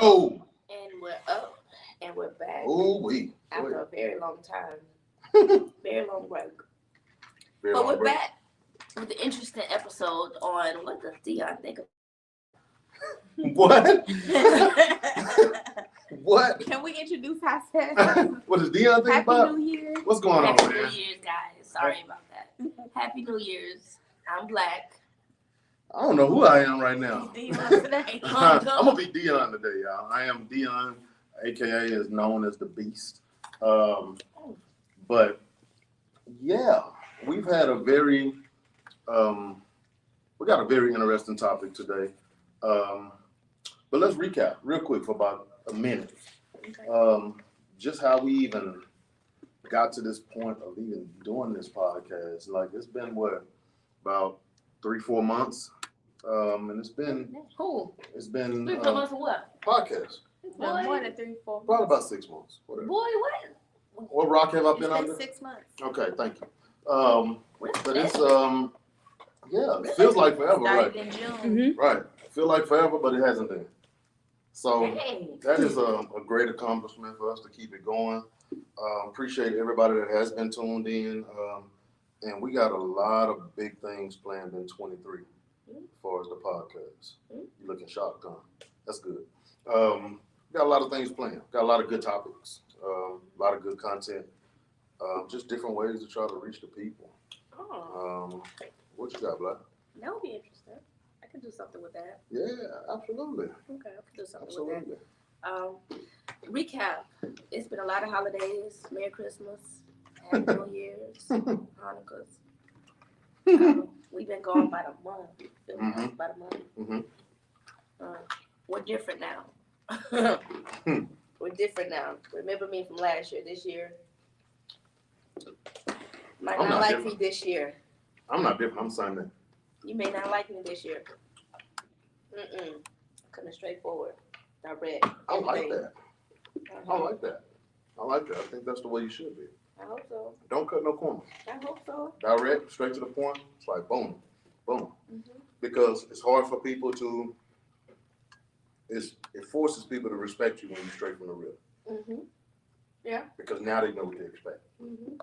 Oh. And we're up. And we're back. Oh, we. After a very long time. Very long break. But we're back with an interesting episode on what does Dion think of. What? What? Can we introduce ourselves? What does Dion think about? Happy New Year. What's going on, Happy man? New Year's, guys. Sorry about that. Happy New Year's. I'm Black. I don't know who I am right now. Dion today. I'm gonna be Dion today, y'all. I am Dion, aka is known as the Beast. But yeah, we've had a very we got a very interesting topic today. But let's recap real quick for about a minute. Okay. Just how we even got to this point of even doing this podcast. Like it's been about 3-4 months. And it's been Cool. It's been 3-4 months of what? podcast. No, more than 3-4. Probably about 6 months. Whatever. Boy, what? What rock have I It's been been under? 6 months. Okay, thank you. But it's yeah, it feels like forever, right? Started in June. Mm-hmm. Right. It feels like forever, but it hasn't been. So Hey. that is a great accomplishment for us to keep it going. Appreciate everybody that has been tuned in. And we got a lot of big things planned in 23 as far as the podcast. You're looking shocked, huh? That's good. Got a lot of things planned. Got a lot of good topics. A lot of good content. Just different ways to try to reach the people. Oh. What you got, Black? That would be interesting. I could do something with that. Yeah, absolutely. Okay, I could do something Absolutely. with that. Recap. It's been a lot of holidays. Merry Christmas. Happy New Year's. Hanukkahs. We've been gone about a month. About a month. Mm-hmm. We're different now. We're different now. Remember me from last year. This year, might I'm not not like different. me this year. I'm not different. I'm saying that. You may not like me this year. Coming straight forward. Direct. I like everything. that. I like that. I like that. I think that's the way you should be. I hope so. Don't cut no corners. I hope so. Direct, straight to the point. It's like boom, boom. Mm-hmm. Because it's hard for people to. It forces people to respect you when you're straight from the rip. Mm-hmm. Yeah. Because now they know what to expect. Mm-hmm.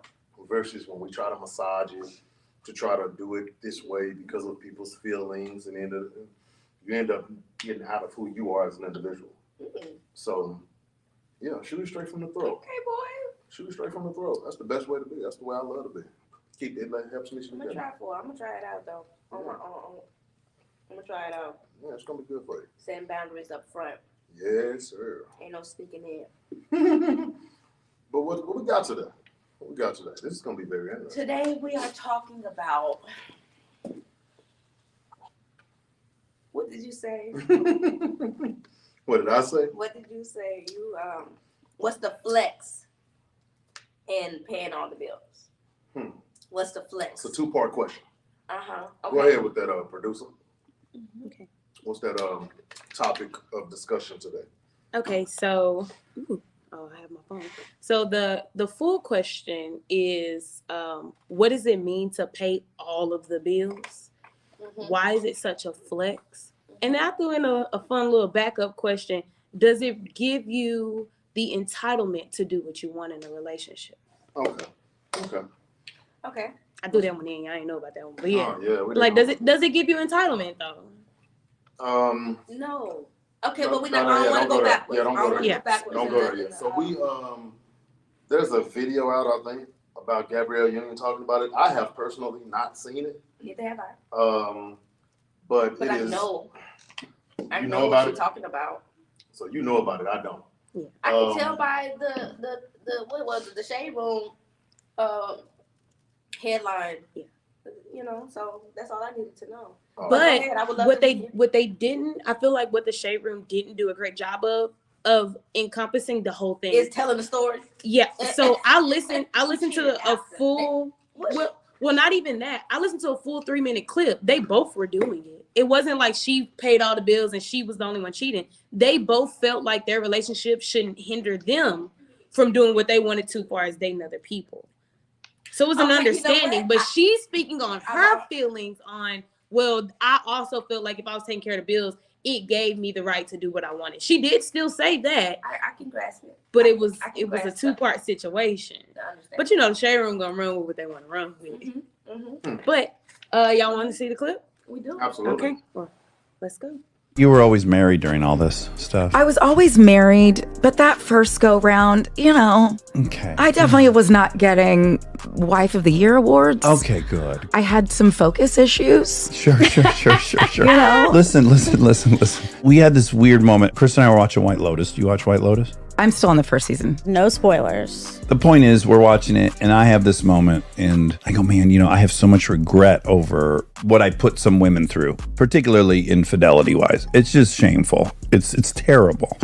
Versus when we try to massage it, to try to do it this way because of people's feelings, and you end up getting out of who you are as an individual. Mm-hmm. So, yeah, shoot it straight from the throat. Okay, boy. Shoot it straight from the throat. That's the best way to be. That's the way I love to be. Keep it, like, helps me. I'm gonna try it out though. I'm gonna try it out. Yeah, it's gonna be good for you. Setting boundaries up front. Yes, sir. Ain't no sneaking in. But what we got today? What we got today? This is gonna be very interesting. Today we are talking about. What did you say? What did I say? What did you say? What's the flex in paying all the bills? What's the flex? It's a 2-part question. Okay. Go ahead with that, producer. Okay. What's that topic of discussion today? Okay, so I have my phone. So the full question is, what does it mean to pay all of the bills? Mm-hmm. Why is it such a flex? And I threw in a fun little backup question. Does it give the entitlement to do what you want in a relationship? Okay. Okay. I threw that one in. I didn't know about that one, but yeah. Yeah. Does it give you entitlement though? No. Okay, No, but we no, not. no, I don't yeah, want to don't go go there. backwards. Yeah, don't go there. Yeah. Don't go there yet. So we there's a video out, I think, about Gabrielle Union talking about it. I have personally not seen it. Neither have I. But But it I is. know. I You know know what about you're it? talking about. So you know about it. I don't. Yeah. I can tell by the what was it, the Shade Room headline. Yeah. You know, so that's all I needed to know. Oh. But Go ahead, I would love what to hear. they didn't, I feel like what the Shade Room didn't do a great job of encompassing the whole thing. Is telling the story. Yeah. So I listened to a full well, not even that. I listened to a full 3-minute clip. They both were doing it. It wasn't like she paid all the bills and she was the only one cheating. They both felt like their relationship shouldn't hinder them from doing what they wanted to, as far as dating other people. So it was an understanding, but she's speaking on her feelings on, well, I also felt like if I was taking care of the bills, it gave me the right to do what I wanted. She did still say that, I can grasp it. but it was I can a grasp 2-part situation. I understand. But the shade room gonna run with what they want to run with. But y'all want to see the clip? We do. Absolutely. Okay, well, let's go. You were always married during all this stuff. I was always married, but that first go round, Okay. I definitely was not getting Wife of the Year awards. Okay, good. I had some focus issues. Sure. You know? Listen. We had this weird moment. Chris and I were watching White Lotus. Do you watch White Lotus? I'm still on the first season. No spoilers. The point is, we're watching it, and I have this moment, and I go, man, I have so much regret over what I put some women through, particularly infidelity-wise. It's just shameful. It's terrible.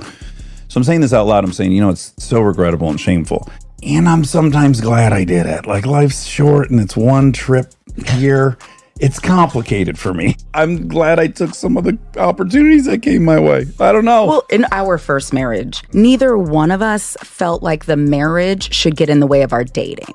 So I'm saying this out loud. I'm saying, it's so regrettable and shameful. And I'm sometimes glad I did it. Like, life's short, and it's one trip here. It's complicated for me. I'm glad I took some of the opportunities that came my way. I don't know. Well, in our first marriage, neither one of us felt like the marriage should get in the way of our dating.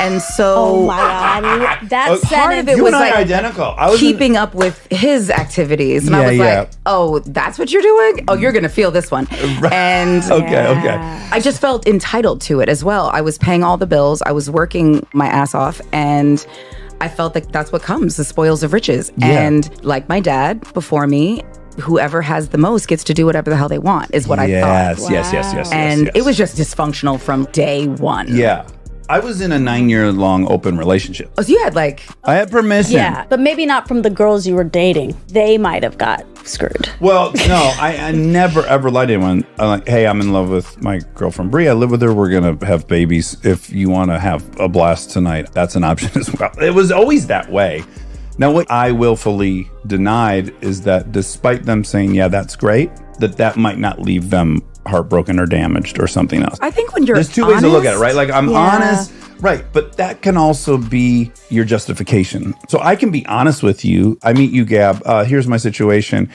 And so Oh my God. That's part of it you was and I like identical. I was keeping up with his activities. And I was like, oh, that's what you're doing? Oh, you're going to feel this one. And Okay. I just felt entitled to it as well. I was paying all the bills. I was working my ass off. And I felt like that's what comes, the spoils of riches. Yeah. And like my dad before me, whoever has the most gets to do whatever the hell they want, is what I thought. Yes. And it was just dysfunctional from day one. Yeah. I was in a 9-year-long open relationship. Oh, so you had like... I had permission. Yeah, but maybe not from the girls you were dating. They might have got screwed. Well, no, I never ever lied to anyone. I'm like, hey, I'm in love with my girlfriend Brie. I live with her. We're going to have babies. If you want to have a blast tonight, that's an option as well. It was always that way. Now, what I willfully denied is that despite them saying, yeah, that's great, that might not leave them heartbroken or damaged or something else. I think when you're There's two ways to look at it, right? Like, I'm honest, right? But that can also be your justification. So I can be honest with you. I meet you, Gab. Here's my situation.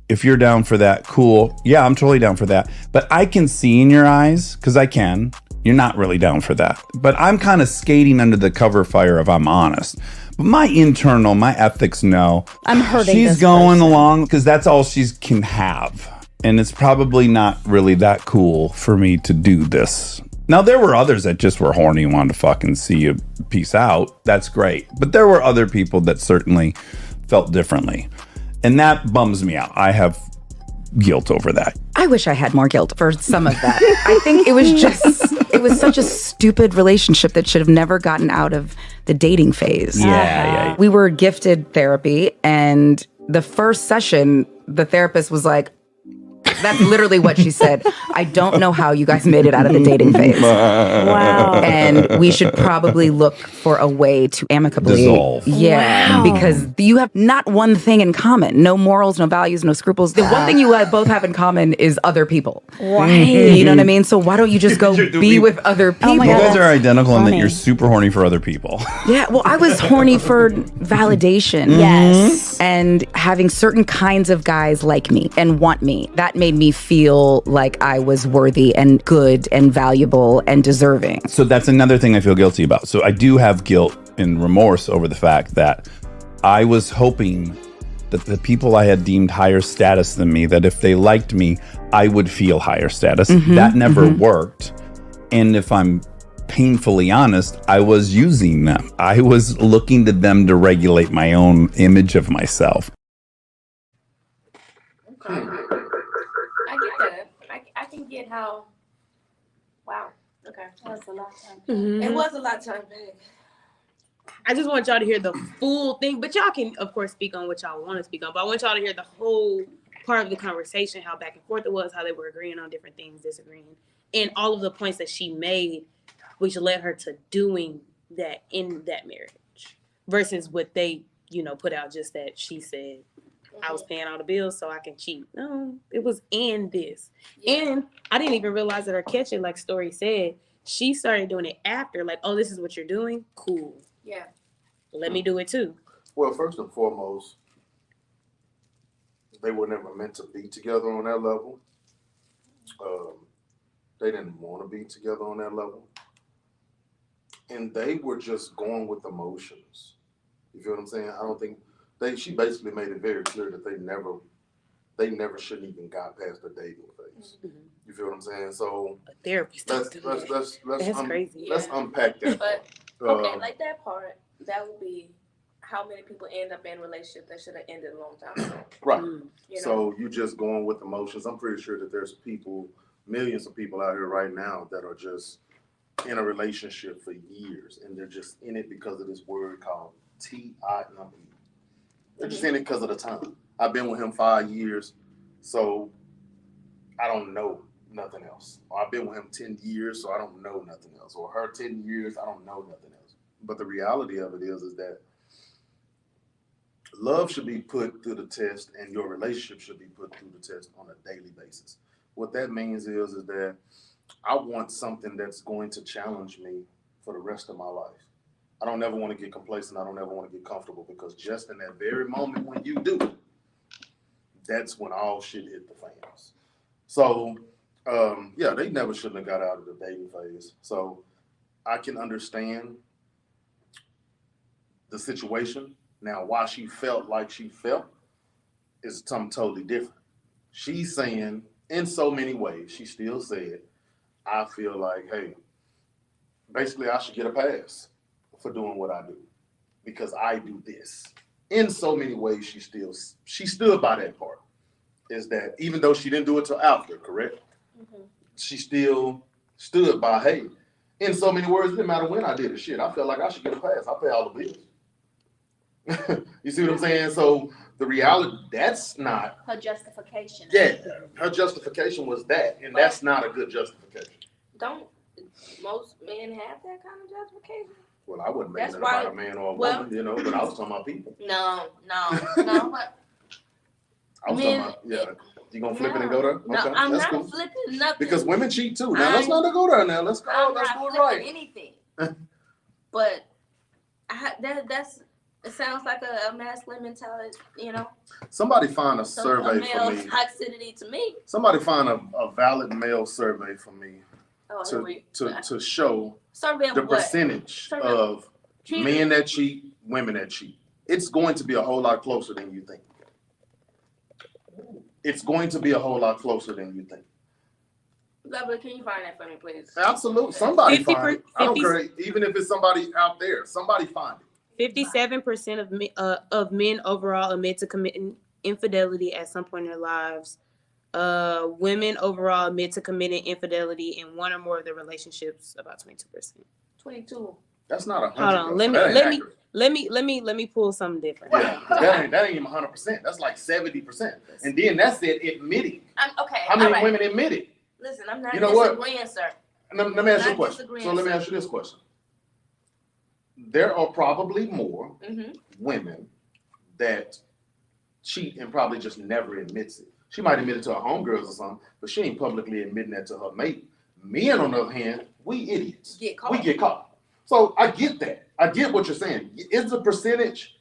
If you're down for that, cool. Yeah, I'm totally down for that. But I can see in your eyes, because I can, you're not really down for that. But I'm kind of skating under the cover fire of I'm honest. But my ethics know. I'm hurting She's this going person. along because that's all she can have. And it's probably not really that cool for me to do this. Now, there were others that just were horny and wanted to fucking see you peace out. That's great. But there were other people that certainly felt differently. And that bums me out. I have guilt over that. I wish I had more guilt for some of that. I think it was such a stupid relationship that should have never gotten out of the dating phase. Yeah. We were gifted therapy, and the first session, the therapist was like, that's literally what she said. I don't know how you guys made it out of the dating phase. Wow. And we should probably look for a way to amicably dissolve. Yeah, because you have not one thing in common. No morals, no values, no scruples. The one thing you both have in common is other people. Right. You know what I mean? So why don't you just go be with other people? Oh my You God, guys are identical in that funny. you're super horny for other people. Yeah, well, I was horny for validation. Yes. And having certain kinds of guys like me and want me. That made me feel like I was worthy and good and valuable and deserving. So that's another thing I feel guilty about. So I do have guilt and remorse over the fact that I was hoping that the people I had deemed higher status than me, that if they liked me, I would feel higher status. That never worked. And if I'm painfully honest, I was using them. I was looking to them to regulate my own image of myself. Okay. I get that. I can get how. Wow. Okay. That was a lot of time. It was a lot of time. I just want y'all to hear the full thing, but y'all can, of course, speak on what y'all want to speak on. But I want y'all to hear the whole part of the conversation, how back and forth it was, how they were agreeing on different things, disagreeing, and all of the points that she made, which led her to doing that in that marriage, versus what they, put out just that she said, I was paying all the bills so I can cheat. No, it was in this. Yeah. And I didn't even realize that her catching, like Story said, she started doing it after, like, oh, this is what you're doing? Cool. Yeah. Let me do it too. Well, first and foremost, they were never meant to be together on that level. They didn't want to be together on that level. And they were just going with emotions. You feel what I'm saying? I don't think she basically made it very clear that they never they never shouldn't even got past the dating phase. Mhm. You feel what I'm saying? So A therapist. let's That's crazy. let's unpack that. But part. okay, like that part, that would be how many people end up in relationships that should have ended a long time ago. Right. Mm. You know? So you just going with emotions. I'm pretty sure that there's people, millions of people out here right now that are just in a relationship for years, and they're just in it because of this word called T-I-M-E. They're just in it because of the time. I've been with him 5 years, so I don't know nothing else. Or I've been with him 10 years, so I don't know nothing else. Or her 10 years, I don't know nothing else. But the reality of it is that love should be put through the test, and your relationship should be put through the test on a daily basis. What that means is that I want something that's going to challenge me for the rest of my life. I don't ever want to get complacent. I don't ever want to get comfortable, because just in that very moment when you do, that's when all shit hit the fans. So, yeah, they never shouldn't have got out of the dating phase. So I can understand the situation. Now, why she felt like she felt is something totally different. She's saying, in so many ways, she still said, I feel like, hey, basically I should get a pass for doing what I do because I do this. In so many ways, she stood by that part. Is that even though she didn't do it till after, correct? Mm-hmm. She still stood by, hey, in so many words, it didn't matter when I did it. Shit, I felt like I should get a pass. I pay all the bills. You see what I'm saying? So the reality, that's not Her justification. Yeah, her justification was that, and that's not a good justification. Don't most men have that kind of justification? Well, I wasn't making That's it why- about a man or a well- woman, you know, but I was talking about people. No. But I was Men- talking about, yeah. You gonna flip it and go there? No, Okay, I'm that's not cool. flipping nothing. Because women cheat too. Now let's not go there. Now let's go. I'm Let's not do it flipping right. anything. But it sounds like a masculine mentality, you know. Somebody find a So survey a male for me. toxicity to me. Somebody find a valid male survey for me Oh, to show survey of the what? percentage Survey of Cheating? men that cheat, women that cheat. It's going to be a whole lot closer than you think. It's going to be a whole lot closer than you think. Lovely, can you find that for me, please? Absolutely. Somebody 50 find it. I don't care. Even if it's somebody out there, somebody find it. 57% of men overall admit to committing infidelity at some point in their lives. Women overall admit to committing infidelity in one or more of their relationships, about 22%. 22. That's not 100%. Hold on, let me pull something different. Yeah, that ain't even 100%. That's like 70%. And then that's it admitting. Okay. How many all right. women admit it? Listen, I'm not You know what? disagreeing, sir. Let me ask you a Not question. disagreeing, So let me sir. ask you this question. There are probably more Mm-hmm. women that cheat and probably just never admits it. She might admit it to her homegirls or something, but she ain't publicly admitting that to her mate. Men, on the other hand, we idiots. Get caught. We get caught. So I get that. I get what you're saying. Is the percentage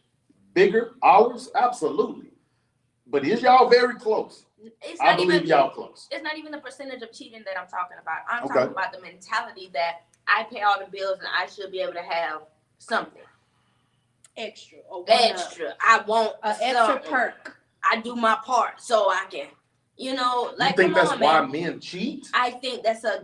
bigger? Ours? Absolutely. But is y'all very close? It's I not believe even, y'all close. It's not even the percentage of cheating that I'm talking about. I'm Okay. talking about the mentality that I pay all the bills and I should be able to have something Extra or extra. I want a extra something. perk. I do my part so I can, like. You think come that's on, why man. men cheat? I think that's No. a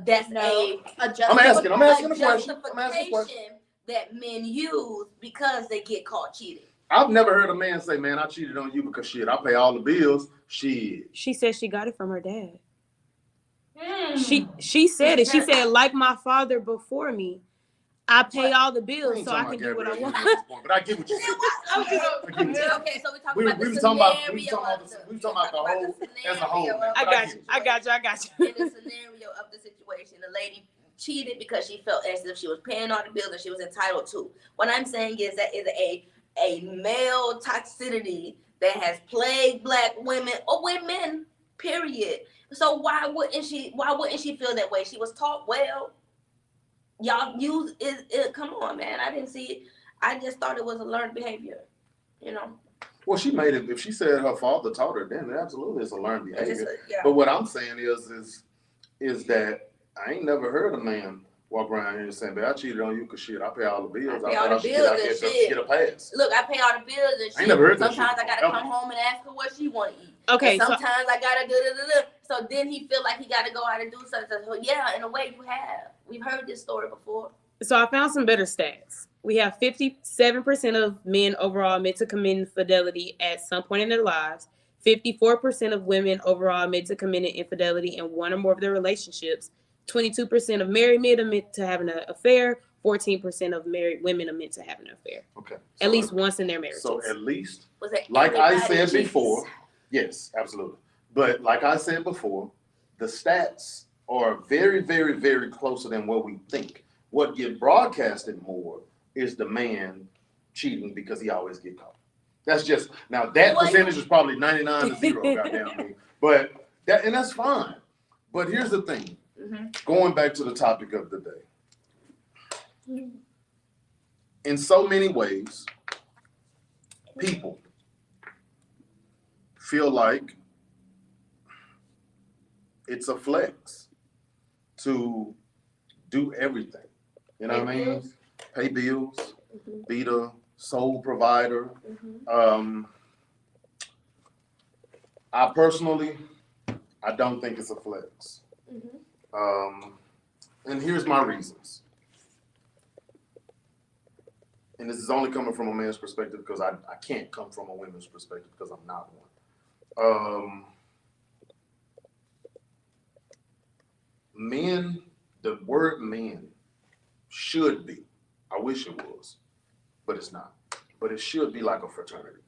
I'm asking a question. justification that men use because they get caught cheating. I've never heard a man say, man, I cheated on you because shit, I pay all the bills. Shit. She said she got it from her dad. Mm. She said it. She said, like my father before me, I pay all the We bills ain't so I talking can do what I about want. Gabrielle Union at this point, but I get what you're saying. Okay, so we're talking about the We was scenario. talking about the whole as a whole. Man, I but got get you. I got you. In the scenario of the situation, the lady cheated because she felt as if she was paying all the bills that she was entitled to. What I'm saying is that is a male toxicity that has plagued black women or women, period. So why wouldn't she feel that way? She was taught well. Y'all use it. Come on, man. I didn't see it. I just thought it was a learned behavior. Well, she made it. If she said her father taught her, then absolutely it's a learned It's just behavior. yeah. But what I'm saying is that I ain't never heard a man walk around here and saying, "Man, I cheated on you because shit, I pay all the bills. I pay I all thought the I should get bills out and here to shit. get a pass." Look, I pay all the bills and shit. ain't never heard that Sometimes shit I gotta before. come home and ask her what she want to eat. Okay, And sometimes I gotta do. So then he feel like he gotta go out and do something. So yeah, in a way you have. We've heard this story before. So I found some better stats. We have 57% of men overall admit to committing infidelity at some point in their lives. 54% of women overall admit to committing infidelity in one or more of their relationships. 22% of married men admit to having an affair. 14% of married women admit to having an affair. Okay. At least once in their marriages. So at least, Was it like I said everybody before, cheats? yes, absolutely. But like I said before, the stats are very, very, very closer than what we think. What get broadcasted more is the man cheating because he always get caught. That's just, now that Well, percentage is probably 99 to 0, goddamn me. But that, and that's fine. But here's the thing, going back to the topic of the day. In so many ways, people feel like it's a flex to do everything. You know what I mean? Pay bills, be the sole provider. I personally, I don't think it's a flex. And here's my reasons. And this is only coming from a man's perspective because I can't come from a woman's perspective because I'm not one. Men, the word man should be, I wish it was, but it's not. But it should be like a fraternity.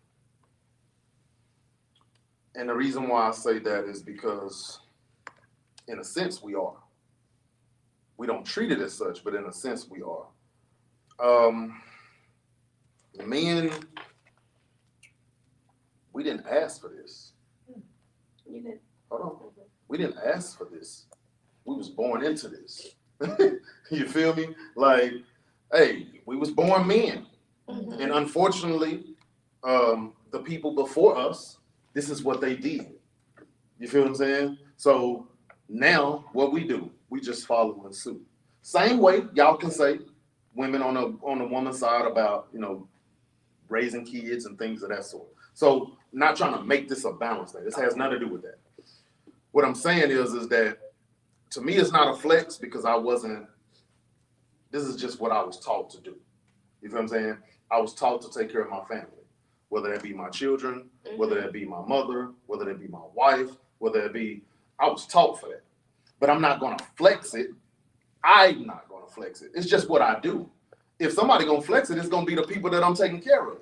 And the reason why I say that is because, in a sense, we are. We don't treat it as such, but in a sense, we are. Men, we didn't ask for this. You did. Hold on. We didn't ask for this. We was born into this. You feel me? Like, hey, we was born men. And unfortunately, the people before us, this is what they did. You feel what I'm saying? So now what we do, we just follow in suit. Same way y'all can say women on the woman's side about, you know, raising kids and things of that sort. So not trying to make this a balance thing. This has nothing to do with that. What I'm saying is that to me it's not a flex because this is just what I was taught to do. You feel what I'm saying? I was taught to take care of my family, whether that be my children, whether that be my mother, whether that be my wife, whether it be, I was taught for that. But I'm not gonna flex it. I'm not gonna flex it. It's just what I do. If somebody gonna flex it, it's gonna be the people that I'm taking care of.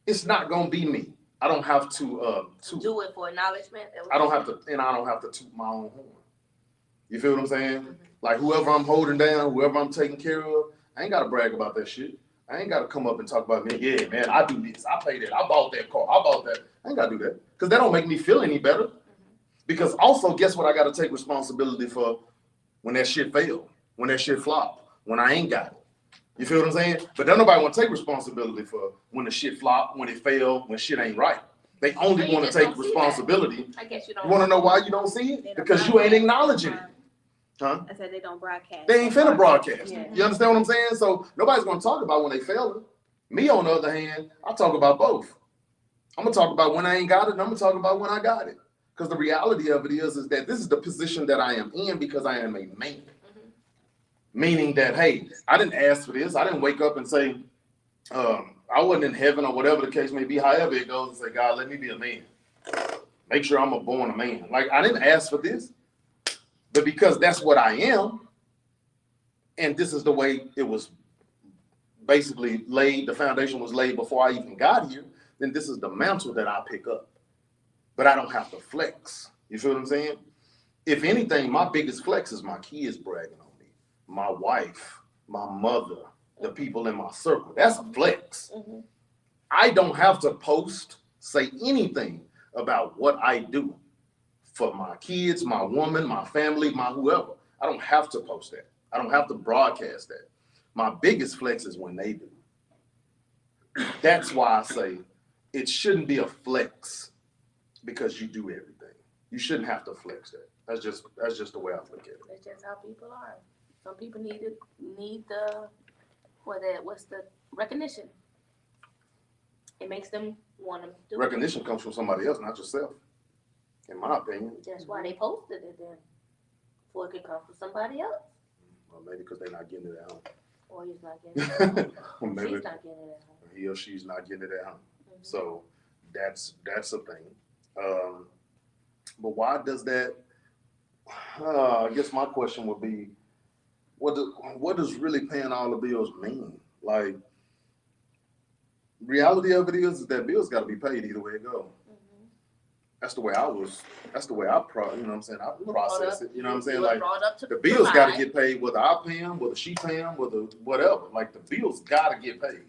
It's not gonna be me. I don't have to do it for acknowledgement. I don't have to toot my own horn. You feel what I'm saying? Like whoever I'm holding down, whoever I'm taking care of, I ain't gotta brag about that shit. I ain't gotta come up and talk about me. Yeah, man, I do this. I pay that. I bought that car. I bought that. I ain't gotta do that because that don't make me feel any better. Because also, guess what? I gotta take responsibility for when that shit failed, when that shit flopped, when I ain't got it. You feel what I'm saying? But don't nobody want to take responsibility for when the shit flopped, when it failed, when shit ain't right. They only want to take responsibility. I guess you don't. You want to know why you don't see it? Because you ain't acknowledging it. Huh? I said they don't broadcast. They ain't finna broadcast. Yeah. You understand what I'm saying? So nobody's gonna talk about when they failing. Me, on the other hand, I talk about both. I'm gonna talk about when I ain't got it, and I'm gonna talk about when I got it. Because the reality of it is that this is the position that I am in because I am a man. Meaning that, hey, I didn't ask for this. I didn't wake up and say, I wasn't in heaven or whatever the case may be. However it goes, and say, God, let me be a man. Make sure I'm born a man. Like, I didn't ask for this. But because that's what I am, and this is the way it was basically laid, the foundation was laid before I even got here, then this is the mantle that I pick up. But I don't have to flex. You feel what I'm saying? If anything, my biggest flex is my kids bragging on me, my wife, my mother, the people in my circle. That's a flex. I don't have to say anything about what I do for my kids, my woman, my family, my whoever. I don't have to post that. I don't have to broadcast that. My biggest flex is when they do. That's why I say it shouldn't be a flex because you do everything. You shouldn't have to flex that. That's just the way I look at it. That's just how people are. Some people need the what's the recognition. It makes them want to do Recognition comes from somebody else, not yourself. In my opinion. That's why they posted it then. Before it could come from somebody else. Well, maybe because they're not getting it at home. Or he's not getting it at home. Or maybe She's not getting it at home. he or she's not getting it at home. Mhm. So that's a thing. But why does that? I guess my question would be, what does really paying all the bills mean? Like, reality of it is that bills got to be paid either way it go. Mhm. That's the way I you know what I'm saying? I process it. You know what I'm saying? You were Like, brought up to the bills got to provide. get paid, whether I pay them, whether she pay them, whether whatever. Like, the bills got to get paid.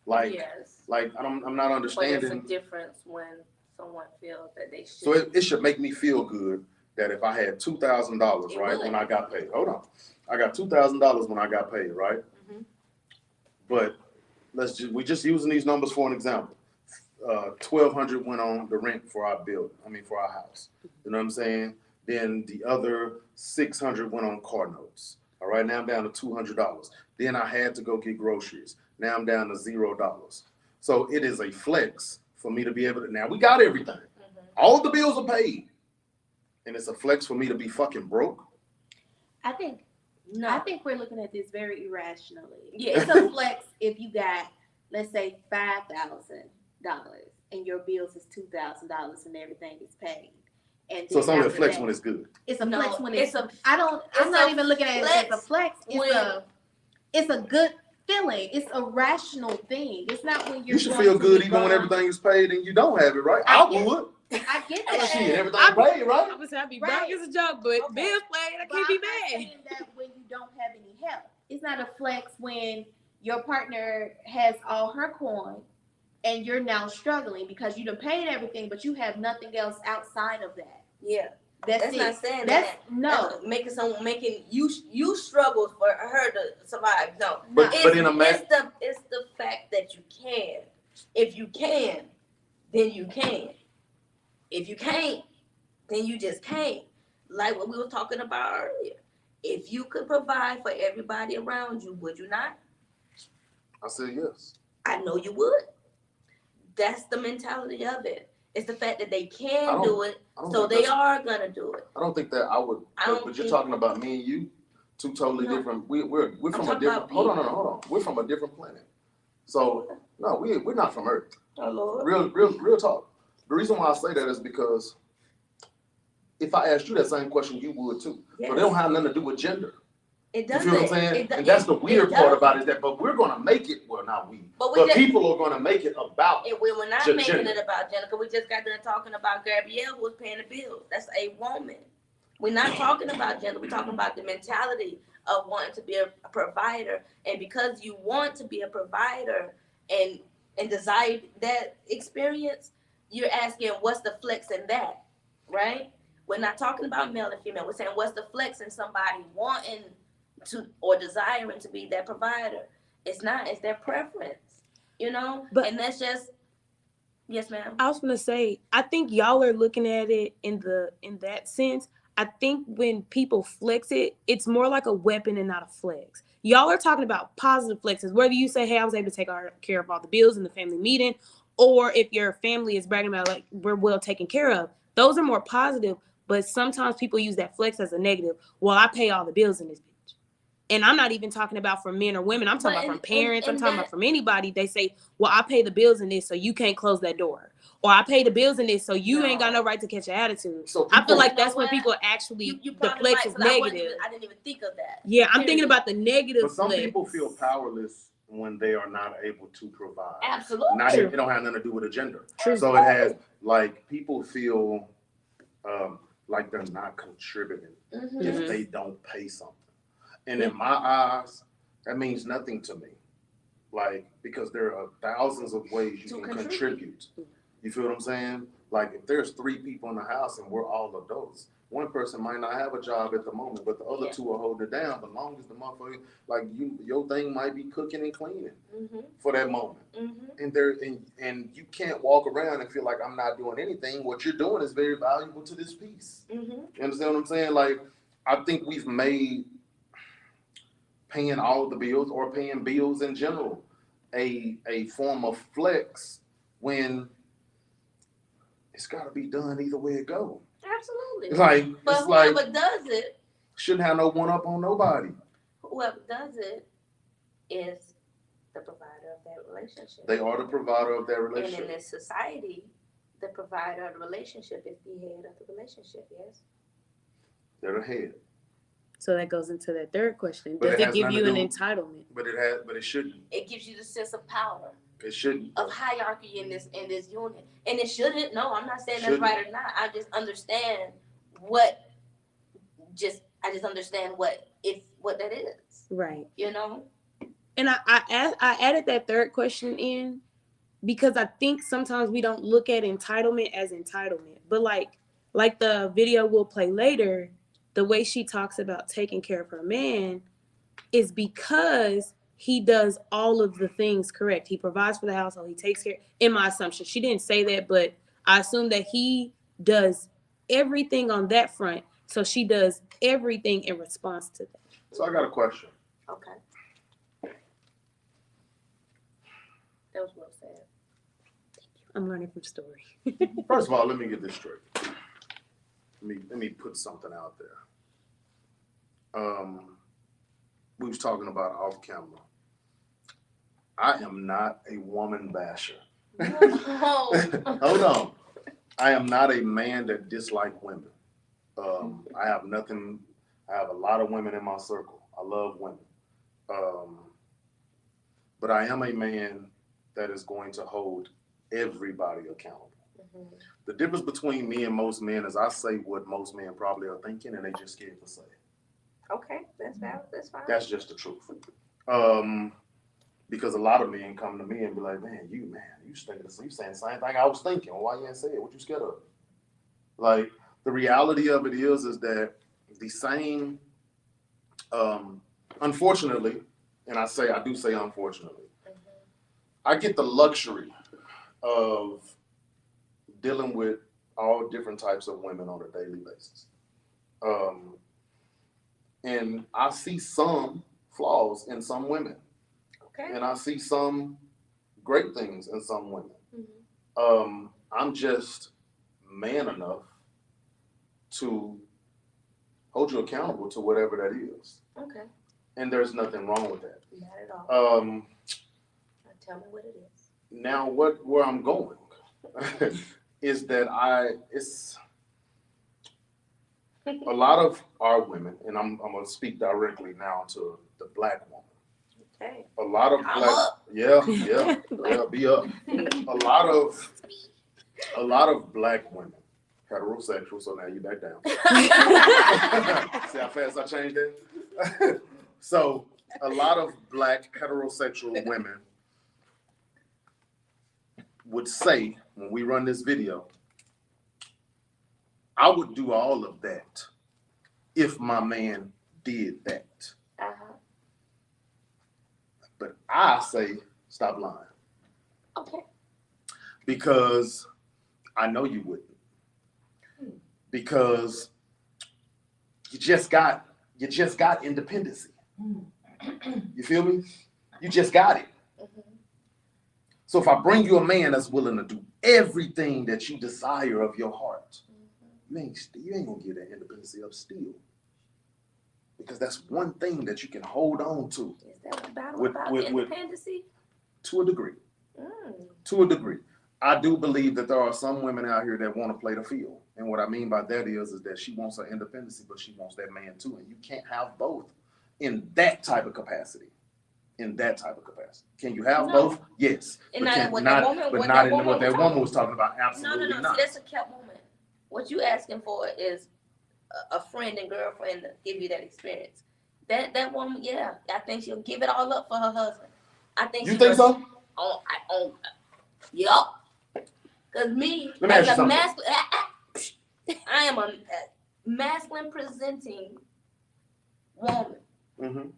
Like, yes. like I'm not But it's a understanding. difference when someone feels that they should. So it should make me feel good that if I had $2,000, It right, would. when I got paid. Hold on, I got $2,000 when I got paid, right? Mhm. But we just using these numbers for an example. $1,200 went on the rent for our building. For our house. You know what I'm saying? Then the other $600 went on car notes. All right, now I'm down to $200. Then I had to go get groceries. Now I'm down to $0. So it is a flex for me to be able to. Now we got everything. Mhm. All the bills are paid, and it's a flex for me to be fucking broke. I think No. I think we're looking at this very irrationally. Yeah. It's a flex if you got, let's say, $5,000 and your bills is $2,000 and everything is paid. And So it's only a after flex that, when it's good. it's a No, flex when it's a- I'm not even looking at it as a flex. when- It's a good feeling. It's a rational thing. It's not when you're You should going feel to good be even when gone. everything is paid and you don't have it, right? I I get- would. I get Well, that. shit, everything I'm- paid, right? I would say I'd be Right. broke as a joke, but Okay. bills played, I But can't be I'm not mad. saying that when you don't have any help. It's not a flex when your partner has all her coin and you're now struggling because you done paid everything, but you have nothing else outside of that. Yeah. That's That's it. not saying That's that. no. That's making you struggle for her to survive. No. But in a it's the fact that you can. If you can, then you can. If you can't, then you just can't. Like what we were talking about earlier. If you could provide for everybody around you, would you not? I said yes. I know you would. That's the mentality of it. It's the fact that they I can don't- do it, I don't so think they that's- are gonna do it. I don't think that I would. I don't But you're think- talking about me and you, two totally No. different. We're from a talking different. about Hold on, people. hold on. We're from a different planet. So no, we're not from Earth. Oh Lord. Real talk. The reason why I say that is because if I asked you that same question, you would too. Yes. So they don't have nothing to do with gender. It You doesn't. feel what I'm saying? It do- And that's the it weird part doesn't. about it is that, but we're gonna make it. Well, not we, But we but just- people are gonna make it about. We're not Just making gender. it about gender because we just got done talking about Gabrielle who was paying the bills. That's a woman. We're not talking about gender. We're talking about the mentality of wanting to be a provider. And because you want to be a provider and desire that experience, you're asking what's the flex in that, right? We're not talking about male and female. We're saying what's the flex in somebody wanting to or desiring to be that provider. It's not. It's their preference, you know. But- and that's just yes, ma'am. I was gonna say, I think y'all are looking at it in that sense. I think when people flex it, it's more like a weapon and not a flex. Y'all are talking about positive flexes, whether you say, hey, I was able to take care of all the bills in the family meeting, or if your family is bragging about like we're well taken care of. Those are more positive, but sometimes people use that flex as a negative. Well, I pay all the bills in this bitch. And I'm not even talking about from men or women. I'm talking But about and- from parents. and I'm talking that- about from anybody. They say, well, I pay the bills in this, so you can't close that door. Or I pay the bills in this, so you ain't got no right to catch an attitude. So I feel people- like You know that's when what? people actually, You the probably flex right, is 'cause I wasn't negative. I didn't even think of that. Yeah, I'm thinking Period. about the negative But some flex. people feel powerless when they are not able to provide. Absolutely. Not even, it don't have nothing to do with a gender. True. So it has like people feel like they're not contributing Mhm. if Mhm. they don't pay something. And in my eyes, that means nothing to me. Like, because there are thousands of ways you To can contribute. contribute. You feel what I'm saying? Like, if there's 3 people in the house and we're all adults, one person might not have a job at the moment, but the other Yeah. 2 are holding it down. But long as the motherfucker, like your thing might be cooking and cleaning Mhm. for that moment. Mhm. And you can't walk around and feel like I'm not doing anything. What you're doing is very valuable to this piece. Mhm. You understand what I'm saying? Like, I think we've made paying all of the bills or paying bills in general a form of flex when it's got to be done either way it go? Absolutely. Like, but it's whoever like does it, shouldn't have no one up on nobody. whoever does it is the provider of that relationship. They are the provider of that And relationship. in this society, the provider of the relationship is the head of the relationship, yes? They're the head. So that goes into that third question. But Does it it has give nothing you to an do- entitlement? But it shouldn't. It gives you the sense of power, It shouldn't. of hierarchy in this unit. And it shouldn't. No, I'm not saying Shouldn't. that's right or not. I just understand I just understand what that is. Right. You know? And I added that third question in because I think sometimes we don't look at entitlement as entitlement. But like the video we'll play later, the way she talks about taking care of her man is because he does all of the things correct. He provides for the household. He takes care. In my assumption, she didn't say that, but I assume that he does everything on that front. So she does everything in response to that. So I got a question. Okay. That was well said. I'm learning from story. First of all, let me get this straight. Let me put something out there. We was talking about off camera. I am not a woman basher. No. Hold on. I am not a man that dislike women. I have a lot of women in my circle. I love women. But I am a man that is going to hold everybody accountable. Mm-hmm. The difference between me and most men is I say what most men probably are thinking and they just scared to say it. Okay, that's valid. That's fine. That's just the truth. Because a lot of men come to me and be like, you saying the same thing I was thinking. Why you ain't say it? What you scared of? Like, the reality of it is that the same, unfortunately, and I do say unfortunately, I get the luxury of dealing with all different types of women on a daily basis. And I see some flaws in some women. Okay. And I see some great things in some women. Mm-hmm. I'm just man enough to hold you accountable to whatever that is. Okay. And there's nothing wrong with that. Not at all. Now, Tell me what it is. Now, where I'm going is that it's a lot of our women, and I'm going to speak directly now to the black woman. Okay. A lot of I'm black, up. yeah, be up. A lot of black women, heterosexual. So now you back down. See how fast I changed that? So a lot of black heterosexual women would say when we run this video, I would do all of that if my man did that. Uh-huh. But I say, stop lying. Okay. Because I know you wouldn't. Because you just got independency. You feel me? You just got it. Mm-hmm. So if I bring you a man that's willing to do everything that you desire of your heart, you ain't gonna give that independency up still. Because that's one thing that you can hold on to. Is that a battle about independency? To a degree. To a degree. I do believe that there are some women out here that want to play the field. And what I mean by that is that she wants her independency, but she wants that man too. And you can't have both in that type of capacity. Can you have both? Yes. And But not what that woman was talking about. Absolutely No. not. See, that's a kept moment. What you asking for is a friend and girlfriend to give you that experience. That woman, yeah, I think she'll give it all up for her husband. I think. You think so? Yup. Cause me, Let me ask you as a something. masculine, I am a masculine presenting woman. Mm-hmm.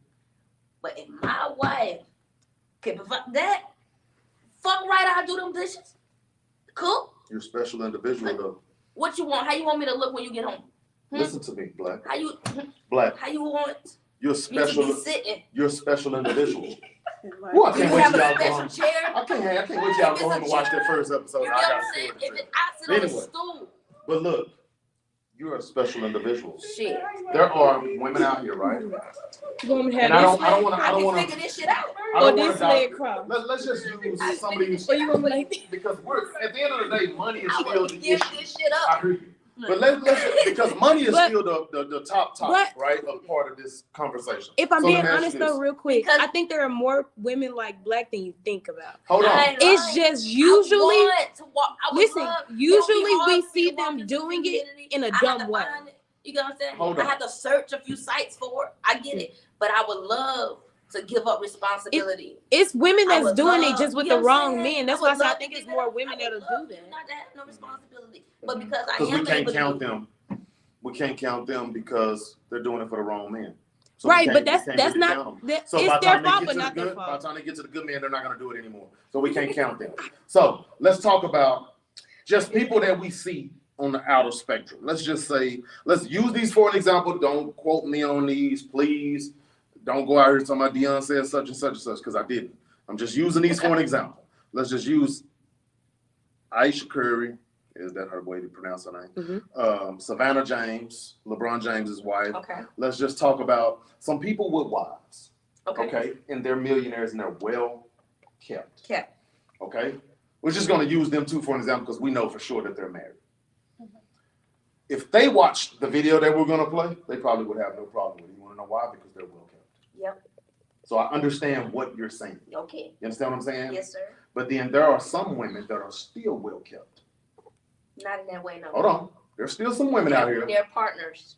But if my wife can provide that, fuck right, I'll do them dishes. Cook. You're a special individual, though. What you want? How you want me to look when you get home? Listen to me, Black. How you Black. How you want You're You should special. be sitting. You're a special individual. Like, Well, I Do can't you wait have till a y'all go special home. chair? I can't wait till y'all If go it's home a and watch chair, that first episode. You I know got what a I'm saying? story to If tell. I sit on a Anyway. stool, But look, you're a special individual. shit. There are women out here, right? You want me to And have I this don't want leg to. I I don't can want figure to. this shit out. I or don't want this to. leg cross? Let's just use some of these Or you want me like because we're at the end of the day, money is I still want the to give issue. this shit I up. hear you. But let's because money is But- still the top topic, right, of part of this conversation. If I'm So let being me ask honest you though, this. real quick, Because- I think there are more women like Black than you think about. Hold on. I ain't It's lying. just I usually want to walk. I would listen, love- it would be usually hard we for me see to walk them into doing the it community. in a I have dumb to way. find it. You know what I'm saying? Hold I on. have to search a few sites for it. I get it, but I would love to give up responsibility. It's women I that's would doing love- it just with you know the what I'm wrong saying? men. That's I why I would say I love think to it's do more that. women I would that'll love do you that. not to have no responsibility, but because I Because we am can't able count to do it. them. We can't count them because they're doing it for the wrong men. So Right, we but can't- we can't that's really not count them. that, So by it's the their time they fault, get but to the not their good, by the fault. time they get to the good men, they're not going to do it anymore. So we can't count them. So let's talk about just people that we see on the outer spectrum. Let's just say, let's use these for an example. Don't quote me on these, please. Don't go out here talking about Deion said such and such and such, because I didn't. I'm just using these for an example. Let's just use Aisha Curry. Is that her way to pronounce her name? Savannah James, LeBron James's wife. Okay. Let's just talk about some people with wives. Okay. Okay. And they're millionaires and they're well kept. Kept. Okay. We're just going to use them two for an example because we know for sure that they're married. If they watched the video that we're going to play, they probably would have no problem with it. You want to know why? Because they're well kept. Yep. So I understand what you're saying. Okay. You understand what I'm saying? Yes, sir. But then there are some women that are still well kept. Not in that way, no. Hold on. There's still some women out here. They're partners.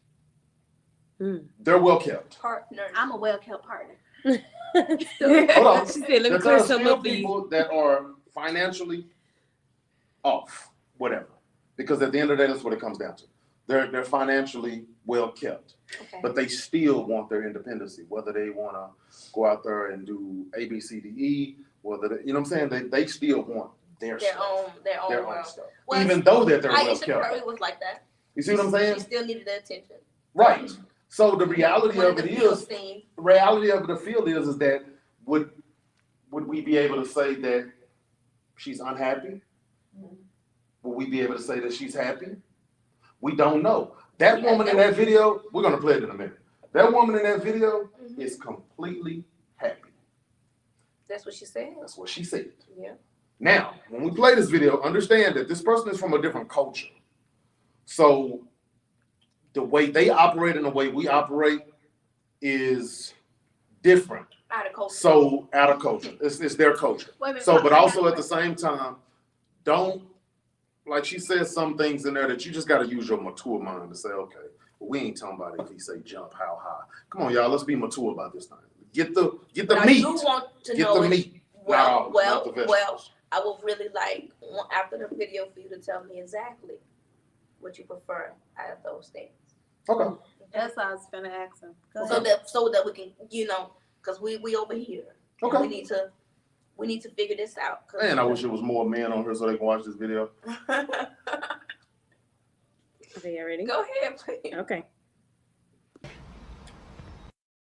They're well kept. Partners. I'm a well-kept partner. Hold on. She said, "Let me There clear are something still up for you." people that are financially off, whatever. Because at the end of the day, that's what it comes down to. They're financially well kept, Okay. but they still want their independency. Whether they want to go out there and do A, B, C, D, E, whether they, you know what I'm saying, they still want their Their stuff, own their own world. stuff. Well, Even though that they're well Aisha kept. Curry was like that. You see what I'm saying? She still needed the attention. Right. So the reality of Wanted it to feel is, seen. the reality of the field is that would we be able to say that she's unhappy? Would we be able to say that she's happy? We don't know. That woman in that video, we're gonna play it in a minute. That woman in that video is completely happy. That's what she said. That's what she said. Yeah. Now, when we play this video, understand that this person is from a different culture. So the way they operate and the way we operate is different. Out of culture. So out of culture. It's their culture. Wait a minute, So, but I also got at the same time, don't, like she says some things in there that you just got to use your mature mind to say, okay, well, we ain't talking about if he say jump, how high. Come on, y'all, let's be mature about this thing. Get the But meat. I do want to Get know the it. meat. Well, not the vegetables. I would really like after the video for you to tell me exactly what you prefer out of those things. Okay. That's what I was finna ask him. Go So ahead. that we can, because we over here. And Okay. we need to figure this out. Man, I wish there was more men on here so they can watch this video. Okay, you ready? Go ahead, please. Okay.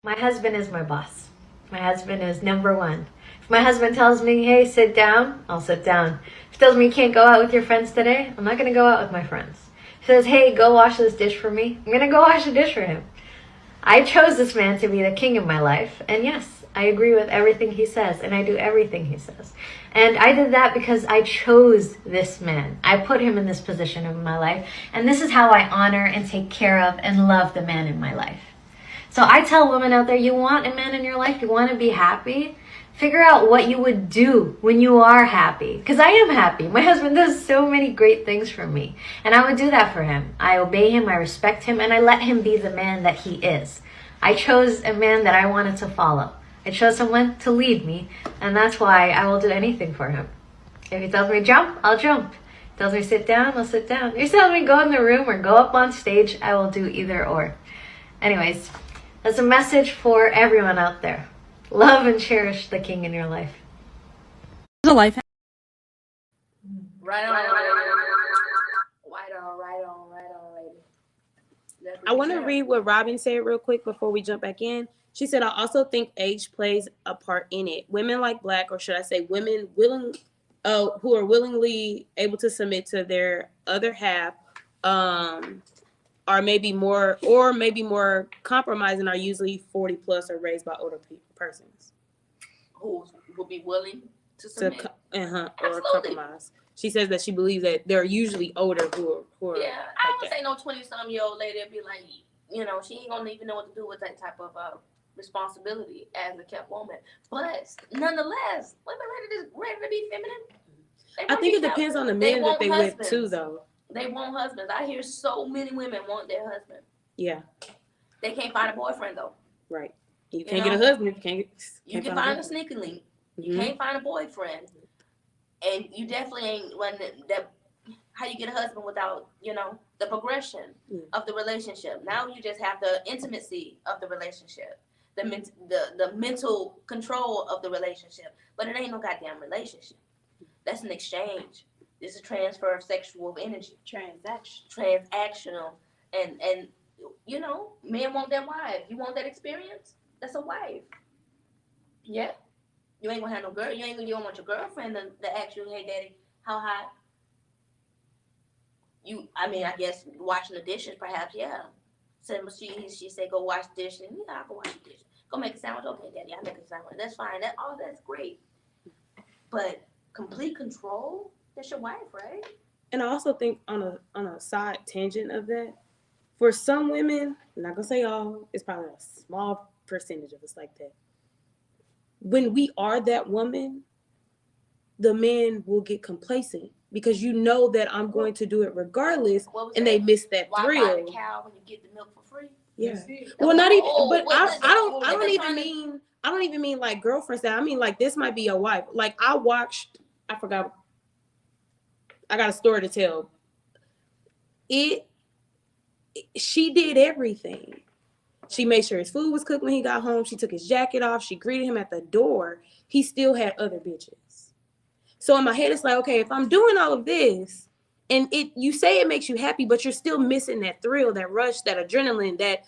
My husband is my boss. My husband is number one. If my husband tells me, hey, sit down, I'll sit down. If he tells me you can't go out with your friends today, I'm not going to go out with my friends. If he says, hey, go wash this dish for me, I'm going to go wash the dish for him. I chose this man to be the king of my life. And yes, I agree with everything he says, and I do everything he says. And I did that because I chose this man. I put him in this position in my life. And this is how I honor and take care of and love the man in my life. So I tell women out there, you want a man in your life, you want to be happy, figure out what you would do when you are happy. Because I am happy. My husband does so many great things for me. And I would do that for him. I obey him, I respect him, and I let him be the man that he is. I chose a man that I wanted to follow. I chose someone to lead me, and that's why I will do anything for him. If he tells me jump, I'll jump. If he tells me sit down, I'll sit down. If he tells me go in the room or go up on stage, I will do either or. Anyways, that's a message for everyone out there. Love and cherish the king in your life. The life. Right on. Right on, lady. I want to read what Robin said real quick before we jump back in. She said, I also think age plays a part in it. Women like Black, or should I say women who are willingly able to submit to their other half, are maybe more compromising, are usually 40 plus or raised by older persons. Who will be willing to To submit? or Absolutely. compromise. She says that she believes that they're usually older who are Yeah, I like don't say no 20-some-year-old lady will be like, you know, she ain't gonna even know what to do with that type of responsibility as a kept woman. But nonetheless, women ready to be feminine. I think it depends on the men that they with too, though. They want husbands. I hear so many women want their husband. Yeah. They can't find a boyfriend though. Right. You can't get a husband if you can't. You can find a sneaky link. You can't find a boyfriend, and you definitely ain't when that. How you get a husband without, you know, the progression of the relationship. Now you just have the intimacy of the relationship, the mental control of the relationship. But it ain't no goddamn relationship. That's an exchange. It's a transfer of sexual energy. Transactional. And you know, men want their wife. You want that experience? That's a wife. Yeah. You ain't gonna have no girl. You don't want your girlfriend to ask you, hey daddy, how high? I guess washing the dishes, perhaps, yeah. So she said, go wash the dishes. Yeah, I can wash the dishes. Go make a sandwich. Okay, daddy, I'll make a sandwich. That's fine. That's great. But complete control, that's your wife, right? And I also think on a side tangent of that, for some women, I'm not gonna say all, it's probably a small percentage of us like that. When we are that woman, the men will get complacent because you know that I'm going to do it regardless, and they miss that thrill. Why buy the cow when you get the milk for free? Yeah. Well, not even. But I don't even mean like girlfriends. That I mean like this might be your wife. Like I forgot. I got a story to tell. She did everything. She made sure his food was cooked when he got home. She took his jacket off. She greeted him at the door. He still had other bitches. So in my head, it's like, okay, if I'm doing all of this, and you say it makes you happy, but you're still missing that thrill, that rush, that adrenaline, that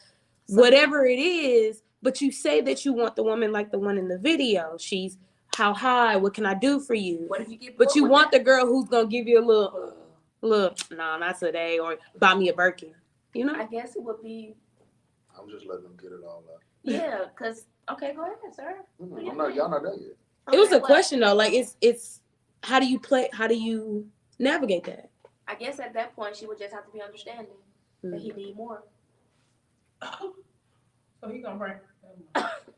whatever it is. But you say that you want the woman like the one in the video. She's how high? What can I do for you? What if you get? But you want the girl who's gonna give you a little, nah, not today, or buy me a Birkin. You know? I guess it would be. I'm just letting them get it all out. Yeah, cause okay, go ahead, sir. Y'all not there yet. It was a question though. Like it's how do you navigate that? I guess at that point she would just have to be understanding that he need more. So he gonna bring.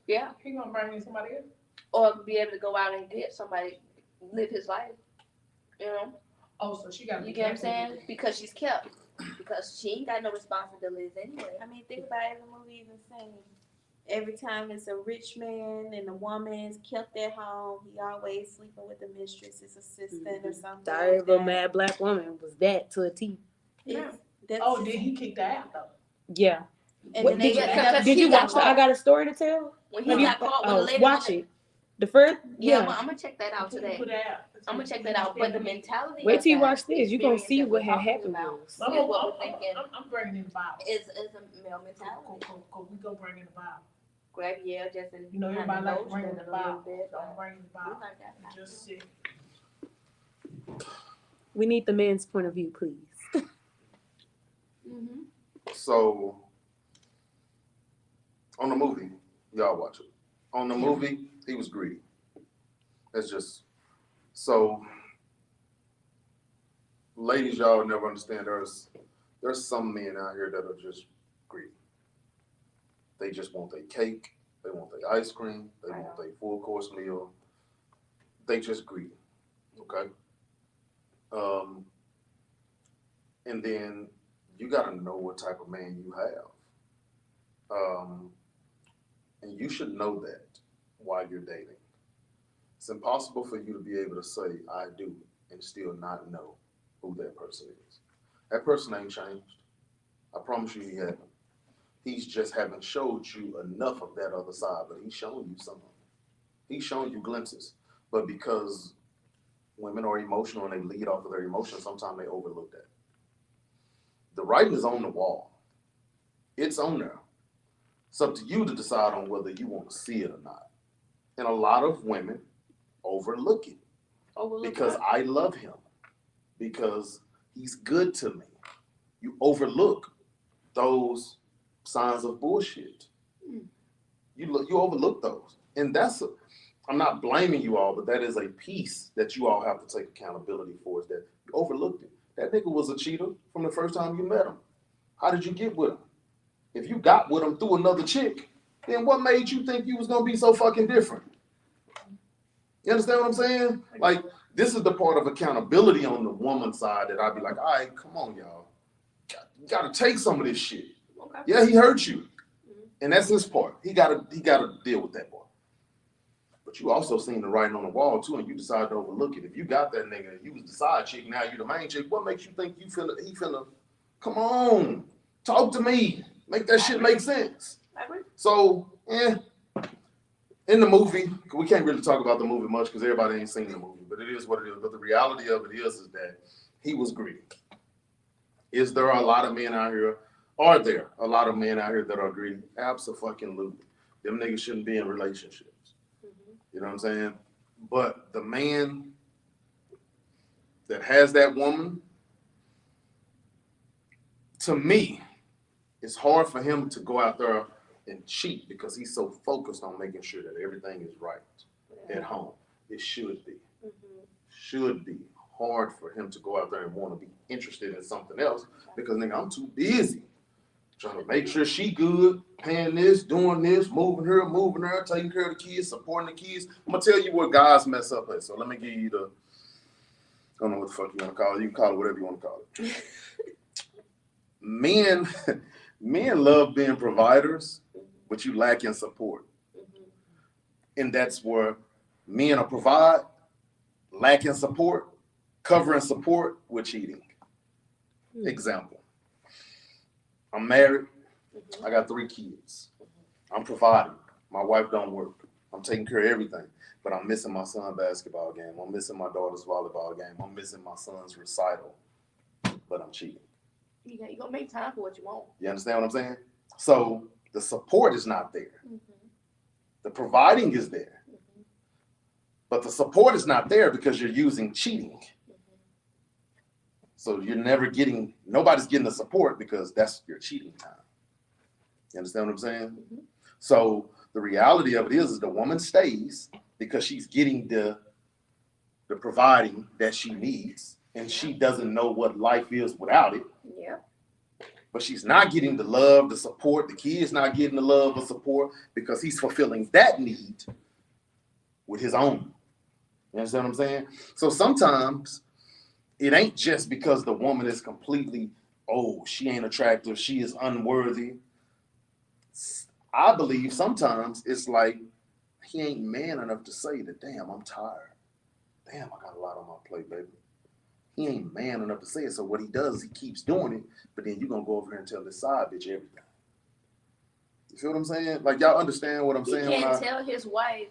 Yeah. He gonna bring in somebody else. Or be able to go out and get somebody, live his life. You know. Oh, so she got. You get what I'm saying? Because she's kept. Because she ain't got no responsibilities anyway. I mean, think about every movie even saying. Every time it's a rich man and the woman's kept at home, he always sleeping with the mistress, his assistant or something. Diary of a Mad Black Woman was that to a T. Yeah. Oh, did he kick that out though? Yeah. And Did you watch I Got a Story to Tell? When he got caught with a lady. Watch it. The first, yeah. I'm gonna check that out today. I'm gonna check that out. But the mentality. Wait till you watch this. You're gonna see what had happened. I'm bringing in the Bible. Is a male mentality. Cool. We gonna bring in the Bible. Grab just in. You know everybody like to bring in the Bible. I'm bringing the Bible. Just sit. We need the man's point of view, please. So on the movie, y'all watch it. On the movie, he was greedy. That's just so. Ladies, y'all would never understand. There's some men out here that are just greedy. They just want their cake. They want their ice cream. They want their full course meal. They just greedy. Okay. And then you got to know what type of man you have. And you should know that while you're dating. It's impossible for you to be able to say, I do, and still not know who that person is. That person ain't changed. I promise you he hasn't. He's just haven't showed you enough of that other side, but he's shown you some of it. He's shown you glimpses. But because women are emotional and they lead off of their emotions, sometimes they overlook that. The writing is on the wall. It's on there. It's up to you to decide on whether you want to see it or not. And a lot of women overlook it because I love him, because he's good to me. You overlook those signs of bullshit. You overlook those. And I'm not blaming you all, but that is a piece that you all have to take accountability for, is that you overlooked it. That nigga was a cheater from the first time you met him. How did you get with him? If you got with him through another chick, then what made you think you was gonna be so fucking different? You understand what I'm saying? Like, this is the part of accountability on the woman's side that I'd be like, all right, come on, y'all. You gotta take some of this shit. Okay. Yeah, he hurt you. And that's his part. He gotta deal with that part. But you also seen the writing on the wall too, and you decided to overlook it. If you got that nigga, you was the side chick, now you the main chick, what makes you think he finna, come on, talk to me. Make that shit make sense. So, in the movie, we can't really talk about the movie much because everybody ain't seen the movie, but it is what it is. But the reality of it is that he was greedy. Is there a lot of men out here? Are there a lot of men out here that are greedy? Abso-fucking-lutely. Them niggas shouldn't be in relationships. You know what I'm saying? But the man that has that woman, to me, it's hard for him to go out there and cheat because he's so focused on making sure that everything is right at home. It should be. Should be hard for him to go out there and want to be interested in something else because, nigga, I'm too busy trying to make sure she good, paying this, doing this, moving her, taking care of the kids, supporting the kids. I'm going to tell you what guys mess up at. So let me give you I don't know what the fuck you want to call it. You can call it whatever you want to call it. Men love being providers, but you lack in support. And that's where men are provide, lacking support, covering support with cheating. Example. I'm married. I got 3 kids. I'm providing. My wife don't work. I'm taking care of everything. But I'm missing my son's basketball game. I'm missing my daughter's volleyball game. I'm missing my son's recital. But I'm cheating. You're going to make time for what you want. You understand what I'm saying? So the support is not there. The providing is there. But the support is not there because you're using cheating. So you're nobody's getting the support because that's your cheating time. You understand what I'm saying? So the reality of it is the woman stays because she's getting the providing that she needs, and she doesn't know what life is without it. Yeah. But she's not getting the love, the support. The kid's not getting the love or support because he's fulfilling that need with his own. You understand what I'm saying? So sometimes it ain't just because the woman is completely, she ain't attractive, she is unworthy. I believe sometimes it's like he ain't man enough to say that, damn, I'm tired. Damn, I got a lot on my plate, baby. He ain't man enough to say it. So what he does is he keeps doing it, but then you're going to go over here and tell this side bitch everything. You feel what I'm saying? Like, y'all understand what I'm saying? He can't tell his wife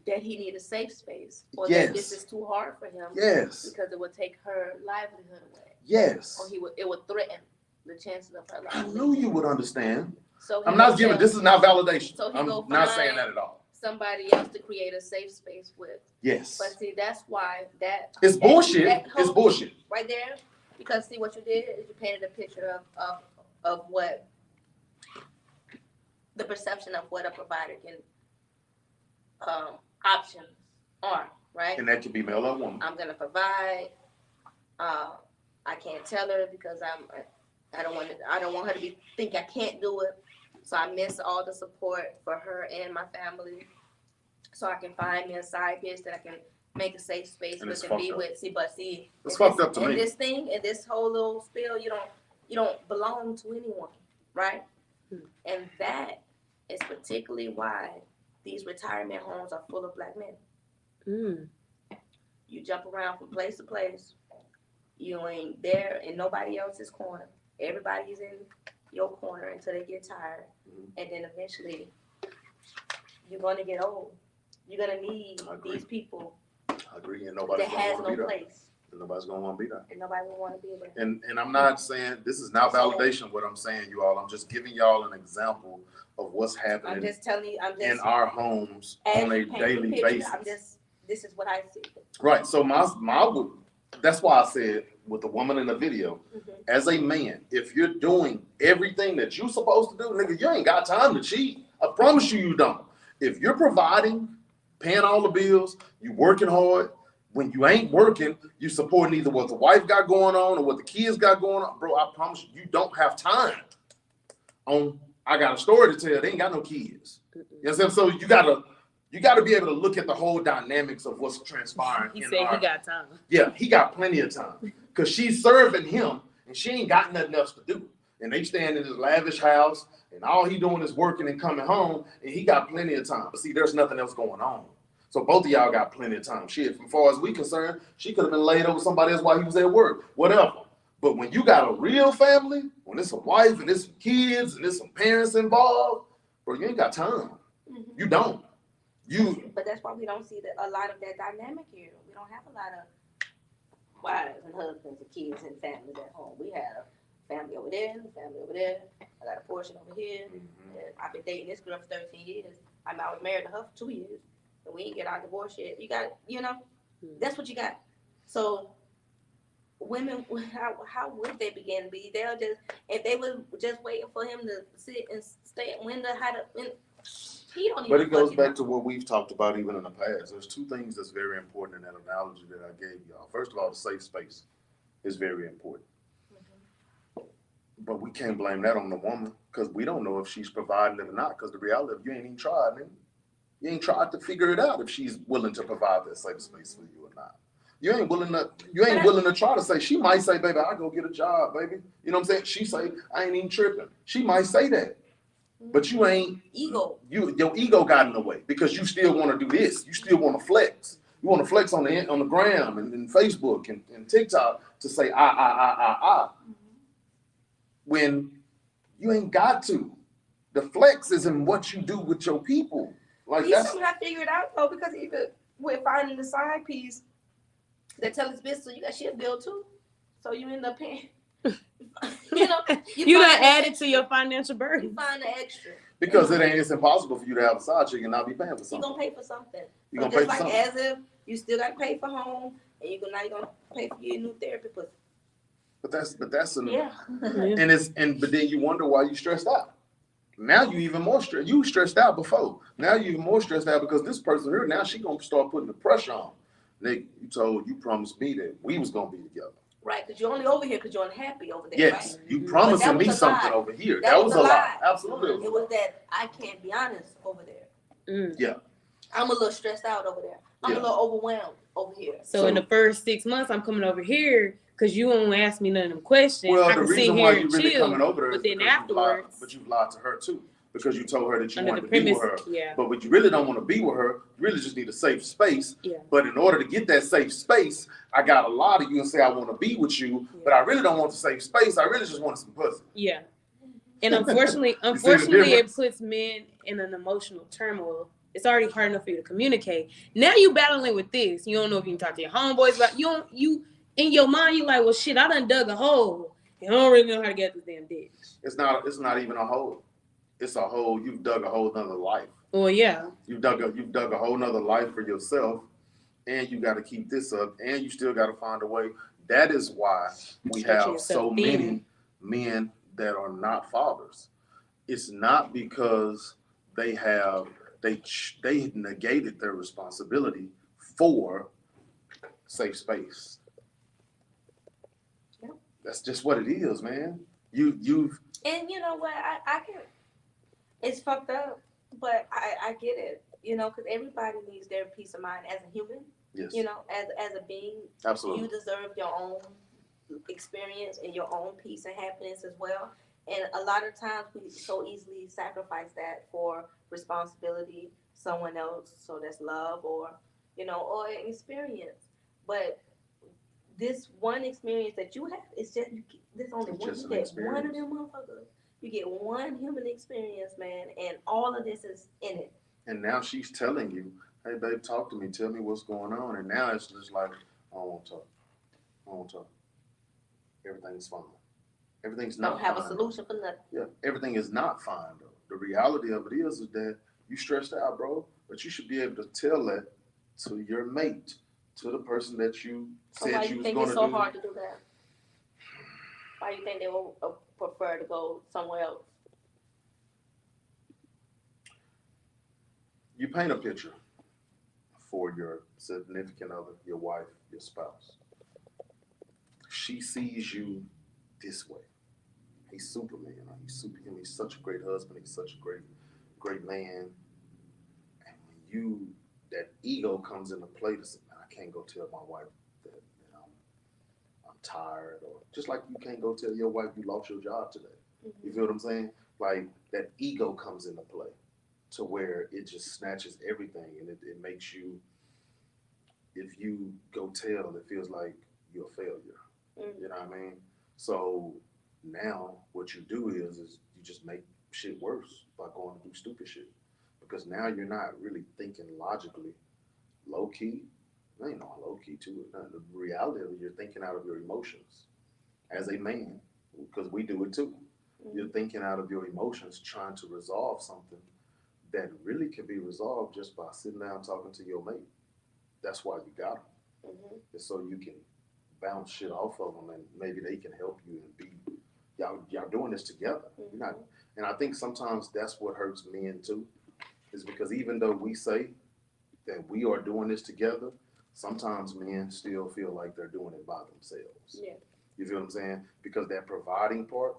that he need a safe space, or Yes. that this is too hard for him. Yes. Because it would take her livelihood away. Yes. Or it would threaten the chances of her I livelihood. knew you would understand. So I'm not giving, this is not validation. So I'm not saying that at all. Somebody else to create a safe space with. Yes. But see, that's why it's bullshit. It's bullshit. Right there. Because see, what you did is you painted a picture of what the perception of what a provider can options are, right? And that could be male or woman. I'm gonna provide. I can't tell her because I don't want her to think I can't do it. So I miss all the support for her and my family. So I can find me a side bitch that I can make a safe space with and be with. It's fucked up to me. In this thing, in this whole little spiel, you don't belong to anyone, right? And that is particularly why these retirement homes are full of black men. You jump around from place to place. You ain't there in nobody else's corner. Everybody's in your corner until they get tired. And then eventually, you're going to get old. You're going to need these people I agree. And nobody that has no place. And nobody's gonna want to be there. And nobody will want to be there. And I'm not saying this is not validation of what I'm saying, you all. I'm just giving y'all an example of what's happening I'm just telling you. I'm just in our homes as on a you paint the daily picture, basis. I'm just. This is what I see. Right. So that's why I said with the woman in the video, as a man, if you're doing everything that you're supposed to do, nigga, you ain't got time to cheat. I promise you don't. If you're providing, paying all the bills, you working hard, when you ain't working, you supporting either what the wife got going on or what the kids got going on. Bro, I promise you don't have time. I got a story to tell. They ain't got no kids. You know what I'm saying? So you gotta be able to look at the whole dynamics of what's transpiring. He said he got time. Yeah, he got plenty of time. Because she's serving him and she ain't got nothing else to do. And they stand in his lavish house and all he doing is working and coming home and he got plenty of time. But see, there's nothing else going on. So both of y'all got plenty of time. Shit, from far as we concerned, she could have been laid over somebody else while he was at work. Whatever. But when you got a real family, when it's a wife and it's some kids and there's some parents involved, bro, you ain't got time. You don't. But that's why we don't see a lot of that dynamic here. We don't have a lot of wives and husbands and kids and families at home. We have a family over there, a family over there. I got a portion over here. And I've been dating this girl for 13 years. I was married to her for 2 years. And we ain't get our divorce yet. You got, that's what you got. So women, how would they begin to be? They'll just, if they were just waiting for him to sit and stay and wonder how to, he don't even. But it goes back to what we've talked about even in the past. There's two things that's very important in that analogy that I gave y'all. First of all, the safe space is very important. But we can't blame that on the woman because we don't know if she's providing it or not. Because the reality of you ain't even tried, man. You ain't tried to figure it out if she's willing to provide that safe space for you or not. You ain't willing to try to say, she might say, baby, I'll go get a job, baby. You know what I'm saying? She say, I ain't even tripping. She might say that. But you ain't ego. Your ego got in the way because you still want to do this. You still want to flex. You want to flex on the gram and Facebook and TikTok to say I. When you ain't got to. The flex is in what you do with your people. Like He's somehow figured out though, because even with finding the side piece that tell his business, so you got shit bill too. So you end up paying. You done added to your financial burden. You find the extra. Because it's impossible for you to have a side chick and not be paying for something. You're gonna pay for something. You're gonna pay for something. As if you still gotta pay for home and you're gonna pay for your new therapy. But that's an, yeah. But then you wonder why you stressed out. Now you even more stressed. You stressed out before. Now you even more stressed out because this person here, now she gonna start putting the pressure on. Nick, you promised me that we was gonna be together. Right, because you're only over here because you're unhappy over there. Yes, right? You promising me something over here. That was a lie. Absolutely. It was that I can't be honest over there. Yeah. I'm a little stressed out over there. I'm a little overwhelmed over here. So in the first 6 months, I'm coming over here because you won't ask me none of them questions. Well, I the can reason sit why here you and really chill, coming over there is but then because afterwards, you've lied to her too. Because you told her that you wanted to premise, be with her. Yeah. But what you really don't want to be with her, you really just need a safe space. Yeah. But in order to get that safe space, I got a lie to you and say I want to be with you, but I really don't want the safe space. I really just want some pussy. Yeah. And unfortunately, it puts men in an emotional turmoil. It's already hard enough for you to communicate. Now you battling with this. You don't know if you can talk to your homeboys about you in your mind, you like, well shit, I done dug a hole. You don't really know how to get this damn ditch. It's not even a hole. It's a hole. You've dug a whole nother life. Well, yeah. You've dug a whole nother life for yourself, and you got to keep this up, and you still got to find a way. That is why we have so many men that are not fathers. It's not because they negated their responsibility for safe space. Yep. That's just what it is, man. You've. And you know what? I can. It's fucked up, but I get it. Because everybody needs their peace of mind as a human. Yes. As a being. Absolutely. You deserve your own experience and your own peace and happiness as well. And a lot of times we so easily sacrifice that for responsibility, someone else, so that's love or an experience. But this one experience that you have, it's just there's only one. You get one of them motherfuckers. You get one human experience, man, and all of this is in it. And now she's telling you, hey, babe, talk to me. Tell me what's going on. And now it's just like, I don't want to talk. on top. Everything's fine. Everything's Don't not have fine. a solution for nothing. Yeah, everything is not fine though. The reality of it is that you stressed out, bro. But you should be able to tell that to your mate, to the person that you So said why you you was think going it's to so do. hard to do that? Why you think they will prefer to go somewhere else? You paint a picture for your significant other, your wife, your spouse. She sees you this way. He's Superman. He's Superman. He's such a great husband. He's such a great man. And when that ego comes into play to say, man, I can't go tell my wife that I'm tired, or just like you can't go tell your wife you lost your job today. Mm-hmm. You feel what I'm saying? Like that ego comes into play to where it just snatches everything, and it makes you, if you go tell, it feels like you're a failure. Mm-hmm. You know what I mean? So now what you do is you just make shit worse by going to do stupid shit. Because now you're not really thinking logically, low key. There ain't no low key to it. The reality of it, you're thinking out of your emotions as a man, because we do it too. Mm-hmm. You're thinking out of your emotions, trying to resolve something that really can be resolved just by sitting down talking to your mate. That's why you got them. Mm-hmm. It's so you can bounce shit off of them, and maybe they can help you and be y'all doing this together. Mm-hmm. You're not, and I think sometimes that's what hurts men too, is because even though we say that we are doing this together, sometimes men still feel like they're doing it by themselves. Yeah. You feel what I'm saying? Because that providing part,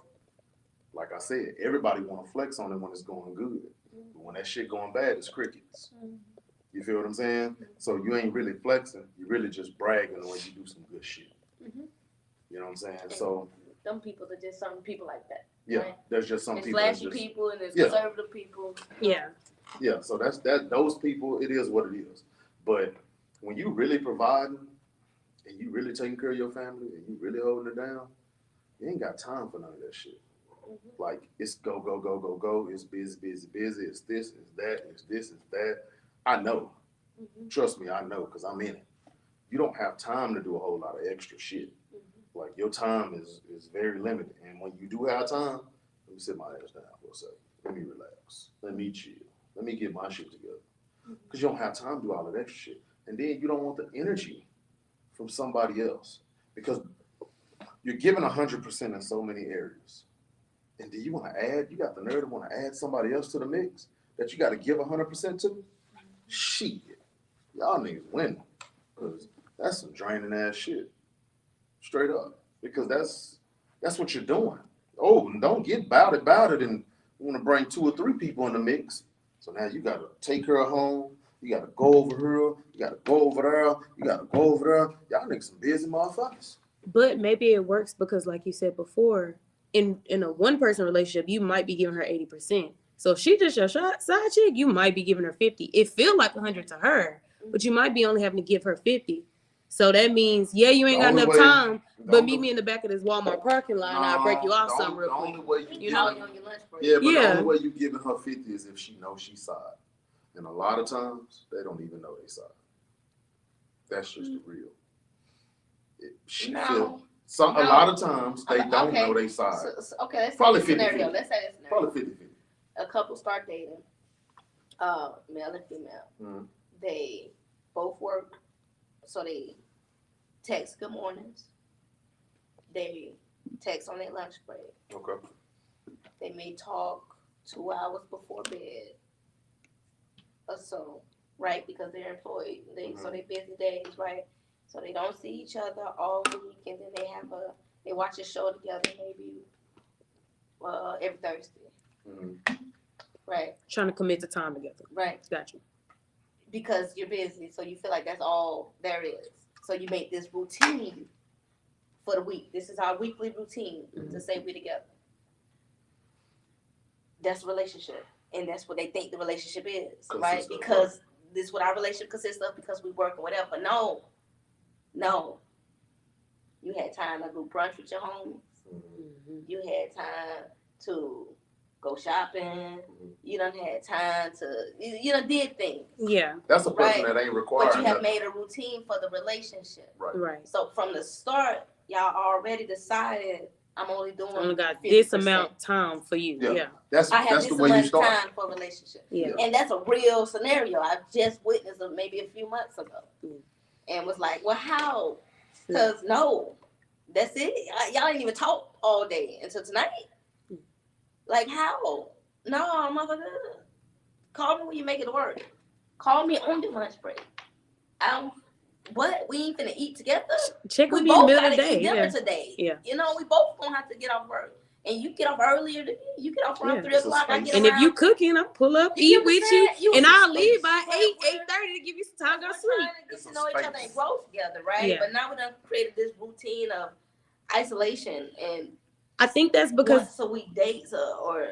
like I said, everybody want to flex on it when it's going good. Mm-hmm. But when that shit going bad, it's crickets. Mm-hmm. You feel what I'm saying? Mm-hmm. So you ain't really flexing. You really just bragging when you do some good shit. Mm-hmm. You know what I'm saying? And so them people are just some people like that. Yeah, right? There's just some there's people. Flashy people and there's conservative people. Yeah. Yeah, so that's that. Those people, it is what it is. But when you really providing and you really taking care of your family and you really holding it down, you ain't got time for none of that shit. Mm-hmm. Like it's go, go, go, go, go. It's busy, busy, busy. It's this, it's that, it's this, it's that. I know. Mm-hmm. Trust me, I know because I'm in it. You don't have time to do a whole lot of extra shit. Mm-hmm. Like your time is very limited. And when you do have time, let me sit my ass down for a second. Let me relax. Let me chill. Let me get my shit together. Because you don't have time to do all that extra shit. And then you don't want the energy from somebody else. Because you're giving 100% in so many areas. And do you want to add, you got the nerve to want to add somebody else to the mix that you got to give 100% to? Shit. Y'all niggas winning. Because that's some draining ass shit. Straight up. Because that's what you're doing. Oh, and don't get about it and want to bring 2 or 3 people in the mix. So now you got to take her home. You got to go over here. You got to go over there. You got to go over there. Y'all niggas some busy motherfuckers. But maybe it works because, like you said before, in a one-person relationship, you might be giving her 80%. So if she just your side chick, you might be giving her 50. It feels like 100 to her, but you might be only having to give her 50. So that means, yeah, you ain't got enough time, but meet me in the back of this Walmart parking lot and I'll break you off something real quick. The only way you giving her 50 is if she knows she's side. And a lot of times, they don't even know they side. That's just the real. A lot of times, they don't know they side. So, okay, let's probably say this scenario. Let's say this scenario. Probably 50-50. A couple start dating, male and female. Mm-hmm. They both work, so they text good mornings. They text on their lunch break. Okay. They may talk 2 hours before bed or so, right? Because they're employed. So they busy days, right? So they don't see each other all week, and then they watch a show together maybe every Thursday. Mm-hmm. Right. Trying to commit to time together. Right. Gotcha. Because you're busy, so you feel like that's all there is. So you make this routine for the week. This is our weekly routine to say we together. That's a relationship. And that's what they think the relationship is, right? Because this is what our relationship consists of because we work and whatever. No. You had time to do brunch with your homies. Mm-hmm. You had time to go shopping. You done had time to, you done did things. Yeah. That's a person Right. that ain't required. But you have nothing. made a routine for the relationship. Right. So from the start, y'all already decided I'm only doing Only got 50%. this amount of time for you. Yeah. That's I have that's this the way you much start. time for a relationship. Yeah. And that's a real scenario. I just witnessed it maybe a few months ago. And was like, well, how? Because no, that's it. Y'all didn't even talk all day until tonight. Like, how? No, motherfucker. Call me when you make it work. Call me on your lunch break. What? We ain't finna eat together? Check We with me in the both middle gotta of the day. eat dinner Yeah. today. Yeah. You know, we both gonna have to get off work. And you get off earlier than me. You get off around 3 o'clock. I get And around. if you cooking, I'll pull up, You eat with you, and I'll leave by But 8:30 to give you some time to go sleep. trying to get to know each other and grow together, right? Yeah. But now we done created this routine of isolation and I think that's because once a week dates or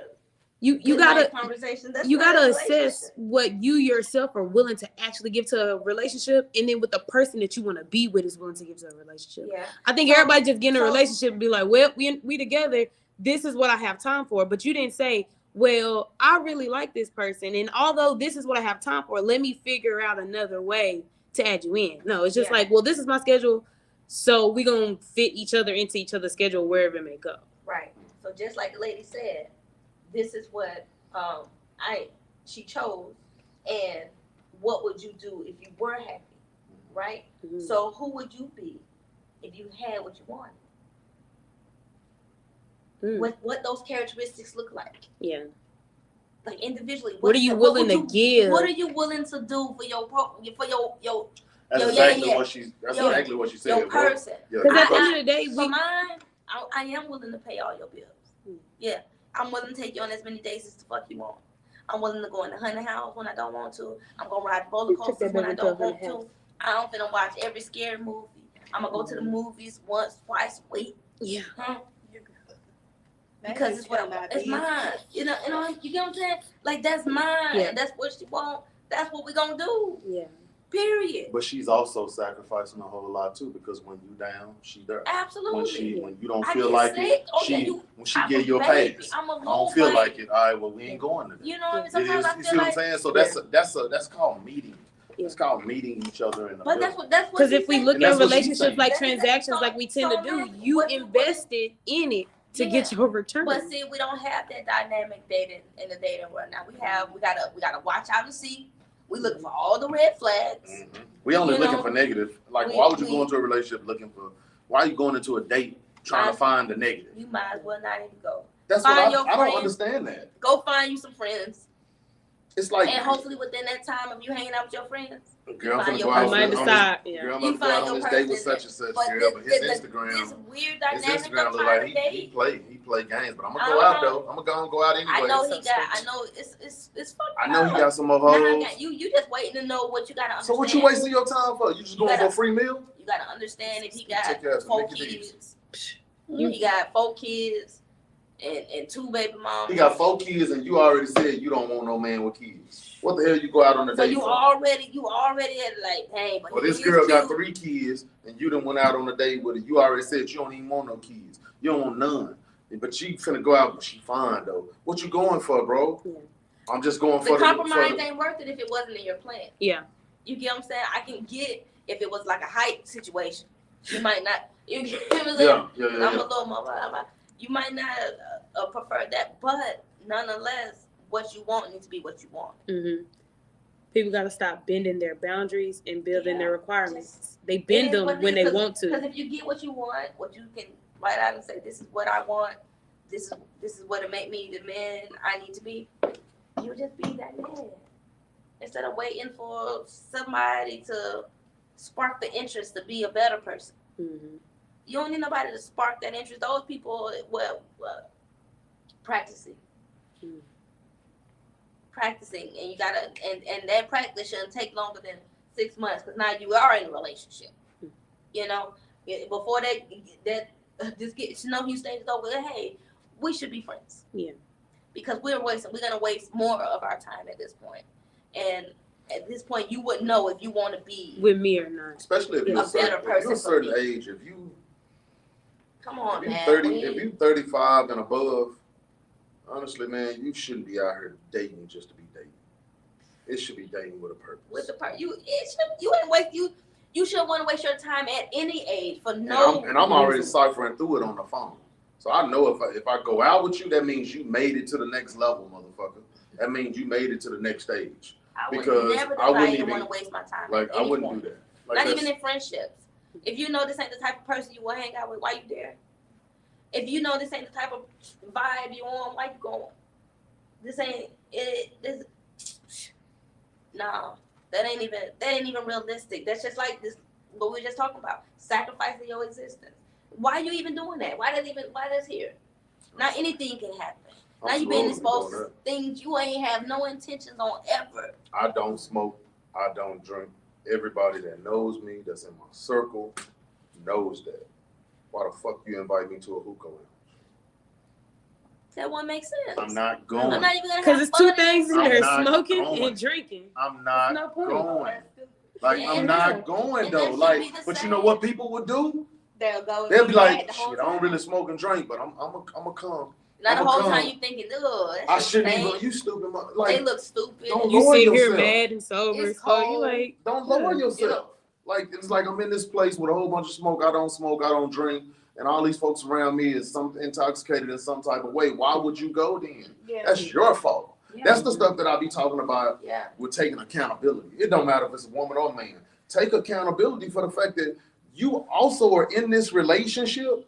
you good gotta night conversations. That's you not gotta a assess relationship. what you yourself are willing to actually give to a relationship, and then what the person that you want to be with is willing to give to a relationship. Yeah. I think everybody just get in a relationship and be like, well, we together. This is what I have time for. But you didn't say, well, I really like this person, and although this is what I have time for, let me figure out another way to add you in. No, it's just like, well, this is my schedule, so we're gonna fit each other into each other's schedule wherever it may go. Right. So just like the lady said, this is what she chose, and what would you do if you were happy, right? Mm-hmm. So who would you be if you had what you wanted? What those characteristics look like? Yeah. Like individually, What are you willing to give? What are you willing to do for your That's exactly what she. That's exactly what she said. Your person. Because at the end of the day, for mine, I am willing to pay all your bills. Yeah, I'm willing to take you on as many dates as the fuck you want. I'm willing to go in the hunting house when I don't want to. I'm gonna ride roller coasters when I don't want to. I don't finna watch every scary movie. I'm gonna go to the movies once, twice a week. Yeah. Because it's mine. You know, you get what I'm saying? Like that's mine. Yeah. That's what she want. That's what we gonna do. Yeah. Period. But she's also sacrificing a whole lot too, because when you down, she there. Absolutely. When you don't feel like it, when she get your pass. I don't feel like it. All right, well we ain't going to that. You know, sometimes I You feel see what I'm like. saying? So that's called meeting. It's called meeting each other in the But middle. that's what. Because if we look at relationships like That's transactions, like we tend to do, you invested in it to get your return. But see, we don't have that dynamic dating in the dating world now. We gotta watch out and see. We looking for all the red flags. Mm-hmm. We only looking for negative. Like, why would you go into a relationship looking for? Why are you going into a date trying to find the negative? You might as well not even go. That's find what I don't understand that. Go find you some friends. It's like, and hopefully within that time of you hanging out with your friends, girl, I'm you go out find on this date with such and such, girl, but his Instagram, this weird dynamic his Instagram look like he play games, but I'm gonna go out though. I'm gonna go out anyway. I know it's fucked I know up. he got some more hoes. You just waiting to know what you gotta understand. So what you wasting your time for? You just going for a free meal? You gotta understand if he got 4 kids. He got 4 kids. And 2 baby moms. He got 4 kids, and you already said you don't want no man with kids. What the hell you go out on a date for? You already at like, hey, but well, this girl got 3 kids, and you done went out on a date with her. You already said you don't even want no kids. You don't want none. But she finna go out, but she fine though. What you going for, bro? Yeah. I'm just going for the compromise. Ain't worth it if it wasn't in your plan. Yeah. You get what I'm saying? I can get if it was like a height situation. You might not. You get what I'm saying? Yeah. I'm a little more. You might not prefer that, but nonetheless, what you want needs to be what you want. Mm-hmm. People got to stop bending their boundaries and building their requirements. They bend them when they want to. Because if you get what you want, what you can write out and say, this is what I want, this is what it make me the man I need to be, you just be that man. Instead of waiting for somebody to spark the interest to be a better person. Mm-hmm. You don't need nobody to spark that interest. Those people, practicing. Practicing, and you gotta, and that practice shouldn't take longer than 6 months, because now you are in a relationship. You know, before just get to know you stage is over. Hey, we should be friends. Yeah, because we're gonna waste more of our time at this point, and at this point, you wouldn't know if you want to be with me or not. Especially if you're a certain age. If you come on, if you 35 and above, honestly, man, you shouldn't be out here dating just to be dating. It should be dating with a purpose. With the part, you ain't waste you shouldn't want to waste your time at any age for no. And I'm already ciphering through it on the phone, so I know if I go out with you, that means you made it to the next level, motherfucker. That means you made it to the next stage. Because I wouldn't even want to waste my time. Like I wouldn't do that. Like, not even in friendships. If you know this ain't the type of person you will hang out with, why you there? If you know this ain't the type of vibe you on, why you going? This ain't it. No, that ain't even realistic. That's just like this. What we were just talking about, sacrificing your existence. Why are you even doing that? Why that's here? Now anything can happen. Now you being exposed to things you ain't have no intentions on ever. I don't smoke. I don't drink. Everybody that knows me, that's in my circle, knows that. Why the fuck you invite me to a hookah lounge? That one makes sense. I'm not going. I'm not even gonna. Because it's two things in there: not smoking going. and drinking. I'm not no point. going. Like Yeah, I'm not going though. Like, but you know what people would do? They'll be like, shit, I don't really smoke and drink, but I'm a come. Now the whole time you thinking, ugh, I shouldn't even. You stupid. Like, they look stupid. Don't You lower sit yourself. here mad and sober. It's So you cold. like, Don't lower yourself. Like it's like I'm in this place with a whole bunch of smoke. I don't smoke. I don't drink. And all these folks around me is some intoxicated in some type of way. Why would you go then? Yeah. That's your fault. Yeah. That's the stuff that I be talking about with taking accountability. It don't matter if it's a woman or a man. Take accountability for the fact that you also are in this relationship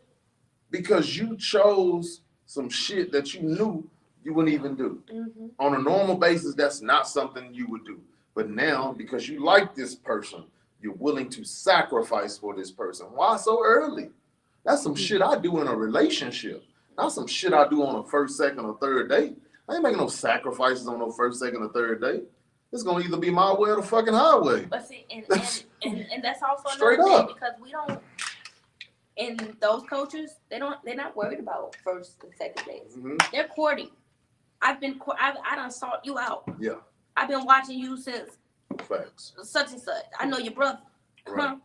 because you chose some shit that you knew you wouldn't even do. Mm-hmm. On a normal basis, that's not something you would do. But now, because you like this person, you're willing to sacrifice for this person. Why so early? That's some shit I do in a relationship. Not some shit I do on a first, second, or third date. I ain't making no sacrifices on no first, second, or third date. It's gonna either be my way or the fucking highway. But see, and that's also Straight another up. thing because we don't. In those cultures, they're not worried about first and second dates. Mm-hmm. They're courting. I done sought you out. Yeah. I've been watching you since Facts. such and such. I know your brother. Right.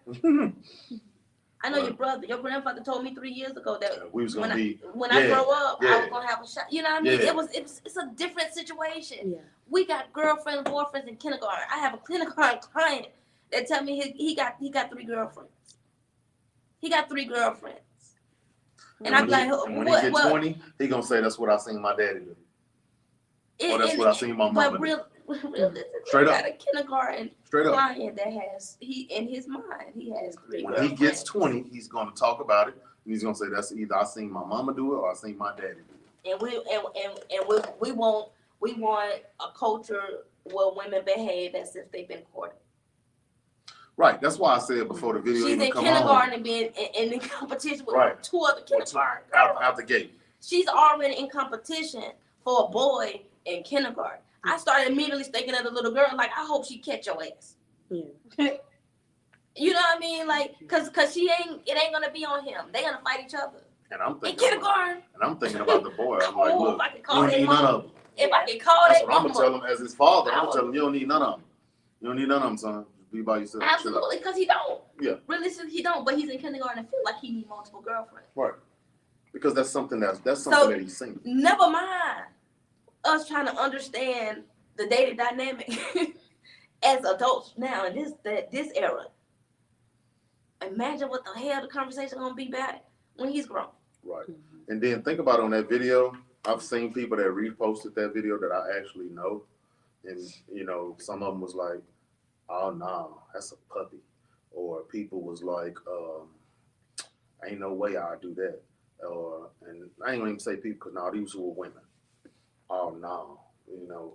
I know your brother. Your grandfather told me 3 years ago that we was gonna when I grow up, I was Yeah. gonna have a shot. You know what I mean? Yeah. It's a different situation. yeah. We got girlfriends, boyfriends in kindergarten. I have a kindergarten client that tell me he got 3 girlfriends. He got 3 girlfriends. And I'm like, when he get 20, he gonna say that's what I seen my daddy do. Or that's what I seen my mama do. Realistically, Straight up. got a kindergarten Straight up. client that has in his mind he has 3 When girlfriends. he gets 20, he's gonna talk about it. And he's gonna say that's either I seen my mama do it or I seen my daddy do it. And we want a culture where women behave as if they've been courted. Right. That's why I said before the video She's even in come kindergarten on. and being in competition with Right. 2 other kindergarten Out the gate. She's already in competition for a boy in kindergarten. I started immediately thinking of the little girl, like, I hope she catch your ass. Yeah. You know what I mean? Like, cause it ain't gonna be on him. They're gonna fight each other. And I'm In thinking kindergarten. And I'm thinking about the boy. I'm like, Oh, look, if I can you call don't that need none mama. of them. If I can call That's that what I'm gonna tell mama. him as his father. I'm I gonna tell him you don't need none of them. You don't need none of them, son. Just be by yourself. Absolutely, because he don't. Yeah. Really, he don't. But he's in kindergarten and feel like he need multiple girlfriends. Right. Because that's something that he's seen. Never mind us trying to understand the dating dynamic as adults now in this era. Imagine what the hell the conversation gonna be about when he's grown. Right. And then think about on that video, I've seen people that reposted that video that I actually know. And, you know, some of them was like, oh, no, that's a puppy. Or people was like, ain't no way I'd do that. And I ain't gonna even say people, because no, these were women. Oh, no, you know,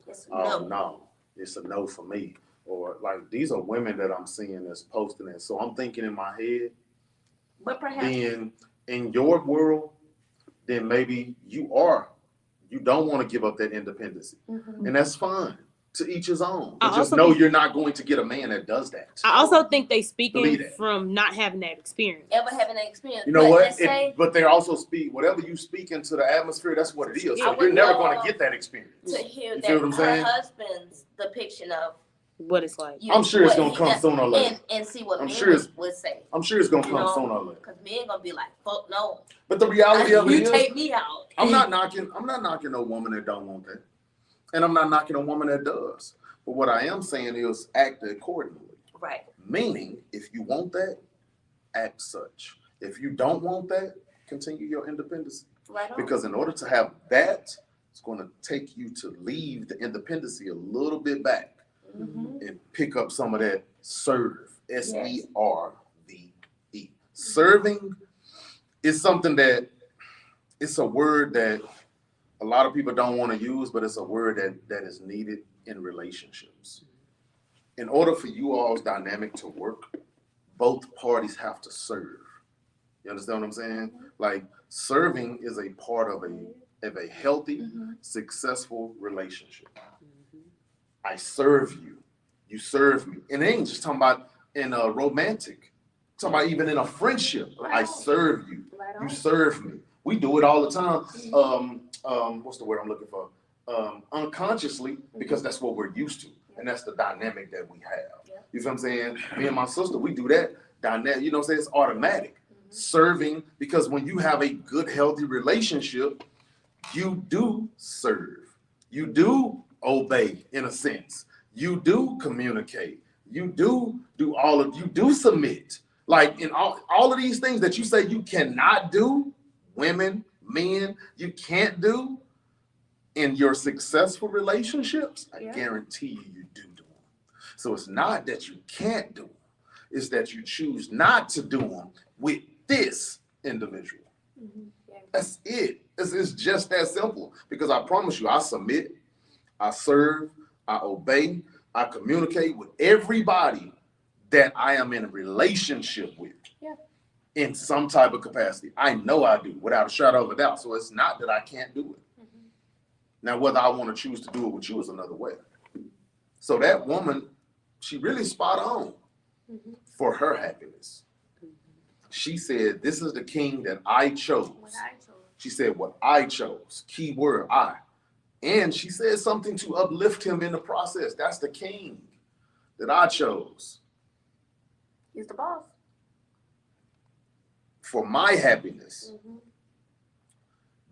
no, it's a no for me. Or like, these are women that I'm seeing that's posting it. So I'm thinking in my head, but perhaps then in your world, then maybe you don't want to give up that independence. Mm-hmm. And that's fine. To each his own. But just know you're not going to get a man that does that. I also think they speaking from not having that experience. Ever having that experience. You know what? But they also speak, whatever you speak into the atmosphere, that's what it is. So you're never going to get that experience. To hear you feel what I'm that saying? her husband's depiction of what it's like. I'm sure it's gonna come sooner or later. And see what I'm men sure would say. I'm sure it's gonna come sooner or later. Because men gonna be like, fuck no. But the reality of it you is, take me out. I'm not knocking a woman that don't want that. And I'm not knocking a woman that does. But what I am saying is act accordingly. Right. Meaning, if you want that, act such. If you don't want that, continue your independence. Right on. Because in order to have that, it's going to take you to leave the independency a little bit back and pick up some of that serve. SERVE. Serving is something that it's a word that a lot of people don't want to use, but it's a word that is needed in relationships. In order for you all's dynamic to work, both parties have to serve. You understand what I'm saying? Like serving is a part of a healthy, successful relationship. I serve you, you serve me. And it ain't just talking about in a romantic, I'm talking about even in a friendship. I serve you, you serve me. We do it all the time. What's the word I'm looking for? Unconsciously, because that's what we're used to. And that's the dynamic that we have. You feel what I'm saying? Me and my sister, we do that dynamic, you know what I'm saying? It's automatic. Serving, because when you have a good, healthy relationship, you do serve. You do obey in a sense. You do communicate. You do you do submit. Like in all of these things that you say you cannot do, women, men, you can't do in your successful relationships, I guarantee you do them. So it's not that you can't do them, it's that you choose not to do them with this individual. That's it. It's just that simple. Because I promise you, I submit, I serve, I obey, I communicate with everybody that I am in a relationship with. In some type of capacity. I know I do, without a shadow of a doubt. So it's not that I can't do it. Now, whether I want to choose to do it with you is another way. So that woman, she really spot on for her happiness. She said, this is the king that I chose. She said, what I chose. Key word, I. And she said something to uplift him in the process. That's the king that I chose. He's the boss. For my happiness.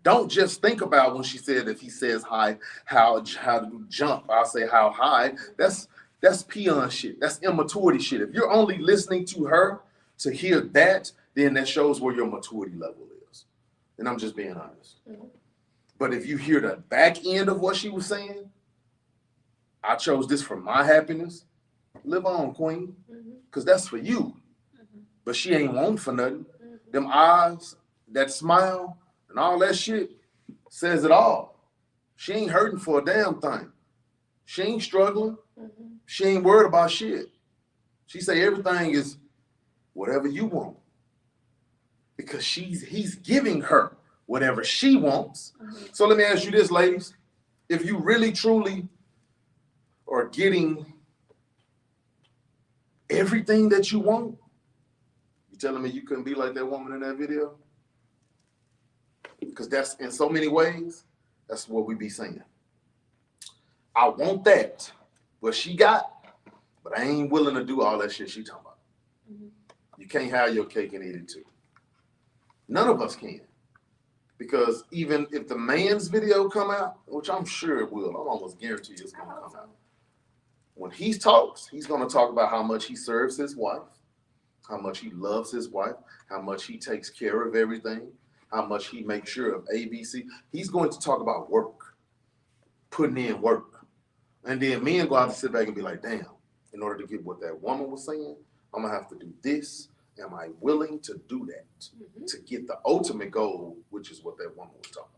Don't just think about when she said, if he says hi, how to jump. I'll say how high. That's peon shit. That's immaturity shit. If you're only listening to her to hear that, then that shows where your maturity level is. And I'm just being honest. But if you hear the back end of what she was saying, I chose this for my happiness. Live on, queen. Because that's for you. But she ain't want for nothing. Them eyes, that smile, and all that shit says it all. She ain't hurting for a damn thing. She ain't struggling. She ain't worried about shit. She say everything is whatever you want. Because he's giving her whatever she wants. So let me ask you this, ladies. If you really, truly are getting everything that you want, you telling me you couldn't be like that woman in that video? Because that's, in so many ways, that's what we be saying. I want that, what she got, but I ain't willing to do all that shit she talking about. You can't have your cake and eat it too. None of us can. Because even if the man's video come out, which I'm sure it will, I'm almost guarantee it's going to come out. When he talks, he's going to talk about how much he serves his wife, how much he loves his wife, how much he takes care of everything, how much he makes sure of ABC. He's going to talk about work, putting in work. And then men go out and sit back and be like, damn, in order to get what that woman was saying, I'm going to have to do this. Am I willing to do that to get the ultimate goal, which is what that woman was talking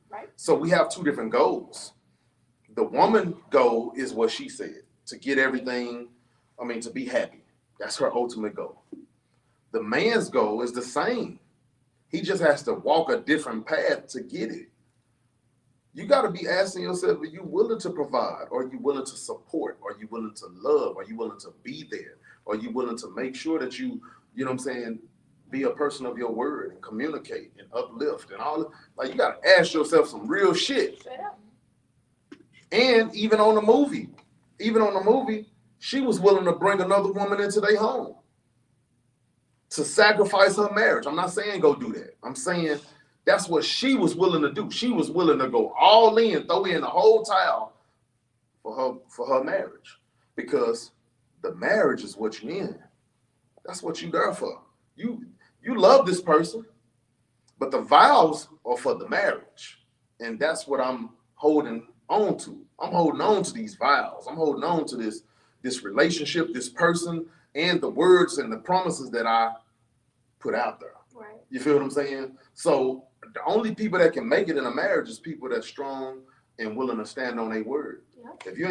about? Right. So we have two different goals. The woman goal is what she said, to get everything, to be happy. That's her ultimate goal. The man's goal is the same. He just has to walk a different path to get it. You got to be asking yourself, are you willing to provide? Are you willing to support? Are you willing to love? Are you willing to be there? Are you willing to make sure that you know what I'm saying, be a person of your word and communicate and uplift and all? Like, you got to ask yourself some real shit. And even on the movie, She was willing to bring another woman into their home to sacrifice her marriage. I'm not saying go do that. I'm saying that's what she was willing to do. She was willing to go all in, throw in the whole towel for her marriage, because the marriage is what you're in. That's what you're there for. You love this person, but the vows are for the marriage, and that's what I'm holding on to. I'm holding on to these vows. I'm holding on to this relationship, this person, and the words and the promises that I put out there. Right. You feel what I'm saying? So the only people that can make it in a marriage is people that's strong and willing to stand on their word. Yep. If you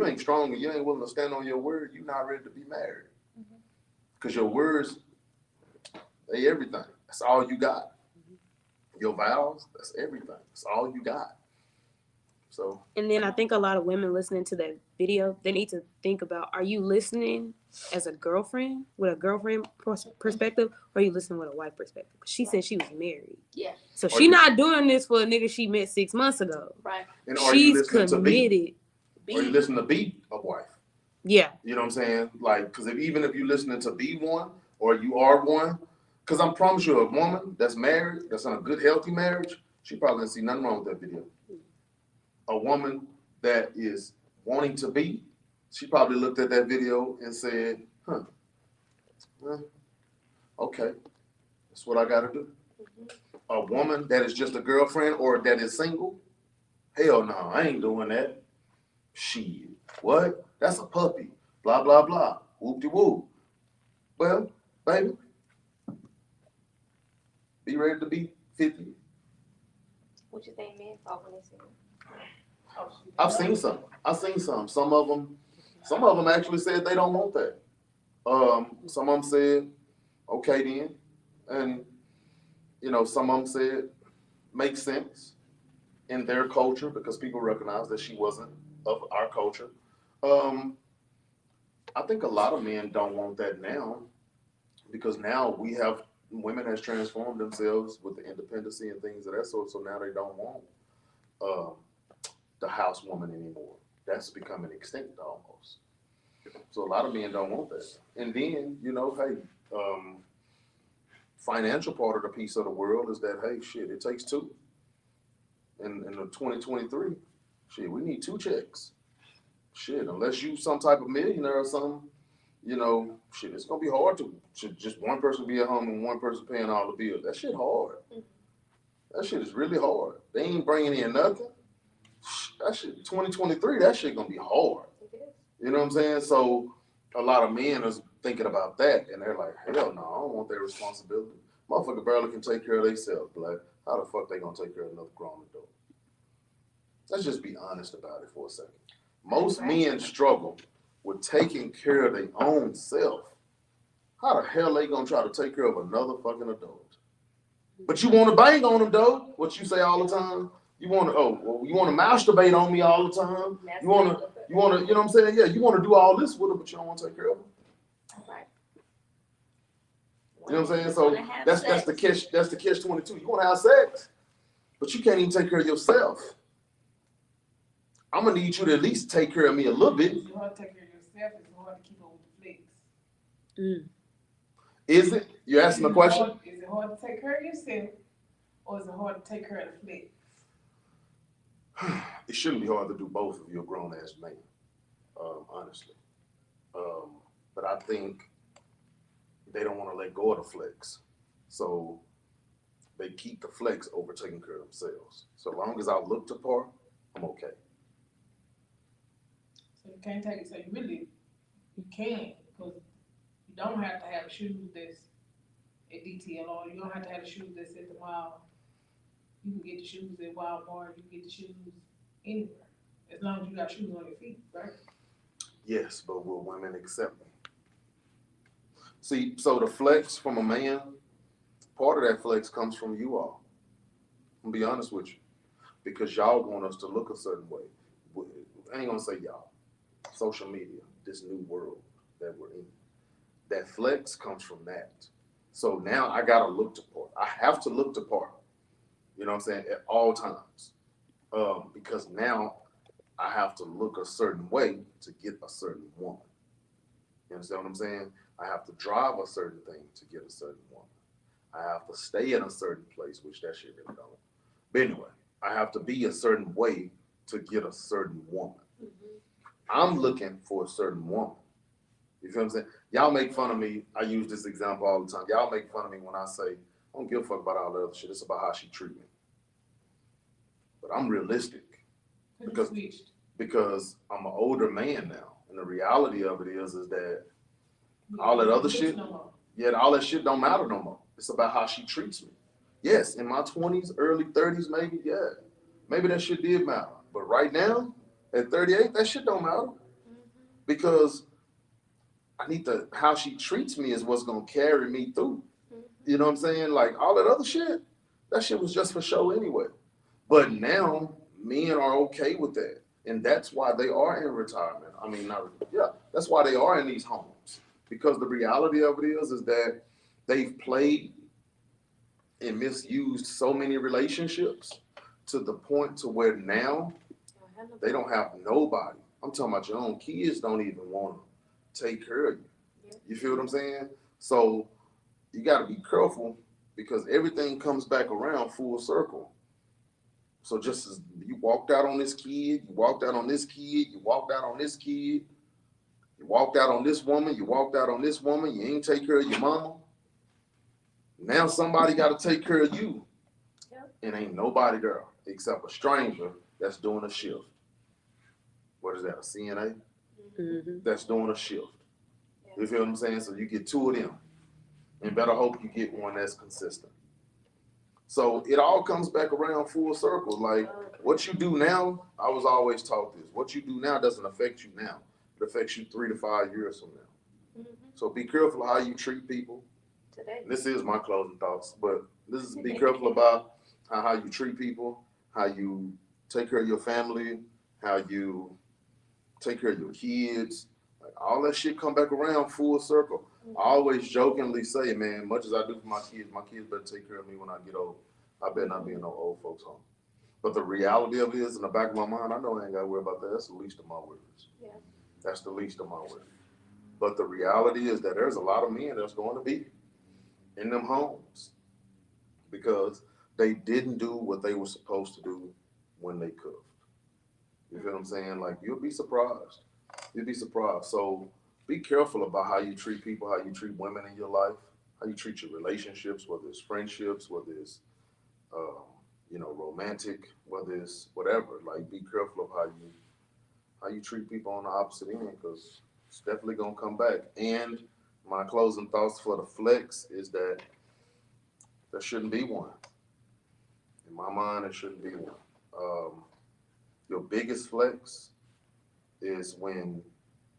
ain't strong and you ain't willing to stand on your word, you're not ready to be married. Because your words, they everything. That's all you got. Your vows, that's everything. That's all you got. So. And then I think a lot of women listening to that video, they need to think about, are you listening as a girlfriend with a girlfriend perspective, or are you listening with a wife perspective? Because she said she was married. Yeah. So she not doing this for a nigga she met 6 months ago. Right. And She's committed. Or you listen to be a wife. Yeah. You know what I'm saying? Like, because even if you're listening to be one or you are one, because I promise you, a woman that's married, that's in a good, healthy marriage, she probably didn't see nothing wrong with that video. A woman that is wanting to be, she probably looked at that video and said, okay, that's what I got to do. A woman that is just a girlfriend or that is single, hell no, I ain't doing that. Shit, what? That's a puppy. Blah, blah, blah. Whoop-de-whoop. Well, baby, be ready to be 50. What you think, man? Oh, when they say I've seen some. Some of them actually said they don't want that. Some of them said, okay then. And, some of them said, makes sense in their culture because people recognize that she wasn't of our culture. I think a lot of men don't want that now because now women has transformed themselves with the independency and things of that sort. So now they don't want the housewoman anymore. That's becoming extinct almost. So a lot of men don't want that. And then, financial part of the piece of the world is that, hey, shit, it takes two. In the 2023, shit, we need 2 checks. Shit, unless you some type of millionaire or something, shit, it's gonna be hard to just one person be at home and one person paying all the bills. That shit hard. That shit is really hard. They ain't bringing in nothing. That shit, 2023, that shit gonna be hard. You know what I'm saying? So a lot of men is thinking about that, and they're like, hell no, I don't want that responsibility. Motherfucker barely can take care of themselves. Like, how the fuck they gonna take care of another grown adult? Let's just be honest about it for a second. Most men struggle with taking care of their own self. How the hell they gonna try to take care of another fucking adult? But you want to bang on them though? What you say all the time? You want to masturbate on me all the time? You want to, you know what I'm saying? Yeah, you want to do all this with her, but you don't want to take care of her. right. You know what I'm saying? So that's the catch. That's the catch 22. You want to have sex, but you can't even take care of yourself. I'm gonna need you to at least take care of me a little bit. It's hard to take care of yourself. It's hard to keep up with the flex. Is it? You're asking the question? Is it hard to take care of yourself, or is it hard to take care of the flex? It shouldn't be hard to do both if you're a grown ass man, honestly. But I think they don't want to let go of the flex, so they keep the flex over taking care of themselves. So as long as I look the part, I'm okay. So you can't take it. So you can, because you don't have to have shoes that's at DTL, or you don't have to have the shoes that's at the mall. You can get the shoes at Walmart. You can get the shoes anywhere, as long as you got shoes on your feet, right? Yes, but will women accept me? See, so the flex from a man, part of that flex comes from you all. I'm gonna be honest with you, because y'all want us to look a certain way. I ain't gonna say y'all. Social media, this new world that we're in. That flex comes from that. So now I gotta look the part. I have to look the part. You know what I'm saying? At all times. Because now I have to look a certain way to get a certain woman. You understand what I'm saying? I have to drive a certain thing to get a certain woman. I have to stay in a certain place, which that shit really don't. But anyway, I have to be a certain way to get a certain woman. I'm looking for a certain woman. You feel what I'm saying? Y'all make fun of me. I use this example all the time. Y'all make fun of me when I say, I don't give a fuck about all the other shit. It's about how she treat me. But I'm realistic because I'm an older man now. And the reality of it is that all that other shit, all that shit don't matter no more. It's about how she treats me. Yes, in my 20s, early 30s, maybe, maybe that shit did matter. But right now, at 38, that shit don't matter. Because I need how she treats me is what's gonna carry me through. You know what I'm saying? Like all that other shit, that shit was just for show anyway. But now men are okay with that. And that's why they are in retirement. I mean, that's why they are in these homes. Because the reality of it is that they've played and misused so many relationships to the point to where now they don't have nobody. I'm talking about your own kids don't even want to take care of you. You feel what I'm saying? So you got to be careful because everything comes back around full circle. So just as you walked out on this kid, you walked out on this kid, you walked out on this kid, you walked out on this woman, you walked out on this woman, you ain't take care of your mama. Now somebody got to take care of you. And ain't nobody there except a stranger that's doing a shift. What is that, a CNA? That's doing a shift. You feel what I'm saying? So you get two of them. And better hope you get one that's consistent. So it all comes back around full circle. Like what you do now, I was always taught this. What you do now doesn't affect you now. It affects you 3 to 5 years from now. So be careful how you treat people. This is my closing thoughts, but this is be careful about how you treat people, how you take care of your family, how you take care of your kids. Like all that shit come back around full circle. I always jokingly say, man, much as I do for my kids better take care of me when I get old. I better not be in no old folks home. But the reality of it is, in the back of my mind, I know I ain't got to worry about that. That's the least of my worries. That's the least of my worries. But the reality is that there's a lot of men that's going to be in them homes because they didn't do what they were supposed to do when they could have. You feel what I'm saying? Like, you'll be surprised. You'll be surprised. So be careful about how you treat people, how you treat women in your life, how you treat your relationships, whether it's friendships, whether it's, romantic, whether it's whatever. Like, be careful of how you treat people on the opposite end because it's definitely going to come back. And my closing thoughts for the flex is that there shouldn't be one. In my mind, there shouldn't be one. Your biggest flex is when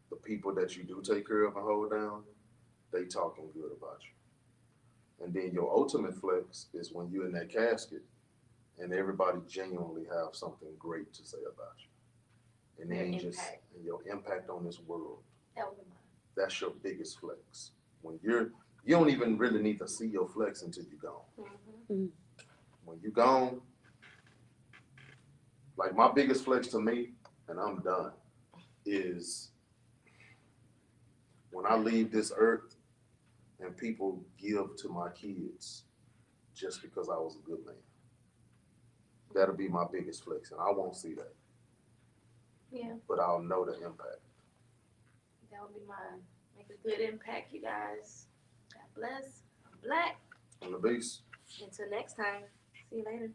the people that you do take care of and hold down, they talking good about you. And then your ultimate flex is when you're in that casket and everybody genuinely have something great to say about you. And then your impact on this world. That's your biggest flex. When you don't even really need to see your flex until you're gone. When you're gone, like my biggest flex to me, and I'm done, is when I leave this earth and people give to my kids just because I was a good man. That'll be my biggest flex, and I won't see that. But I'll know the impact. That would be mine. Make a good impact, you guys. God bless. I'm Black. I'm the beast. Until next time. See you later.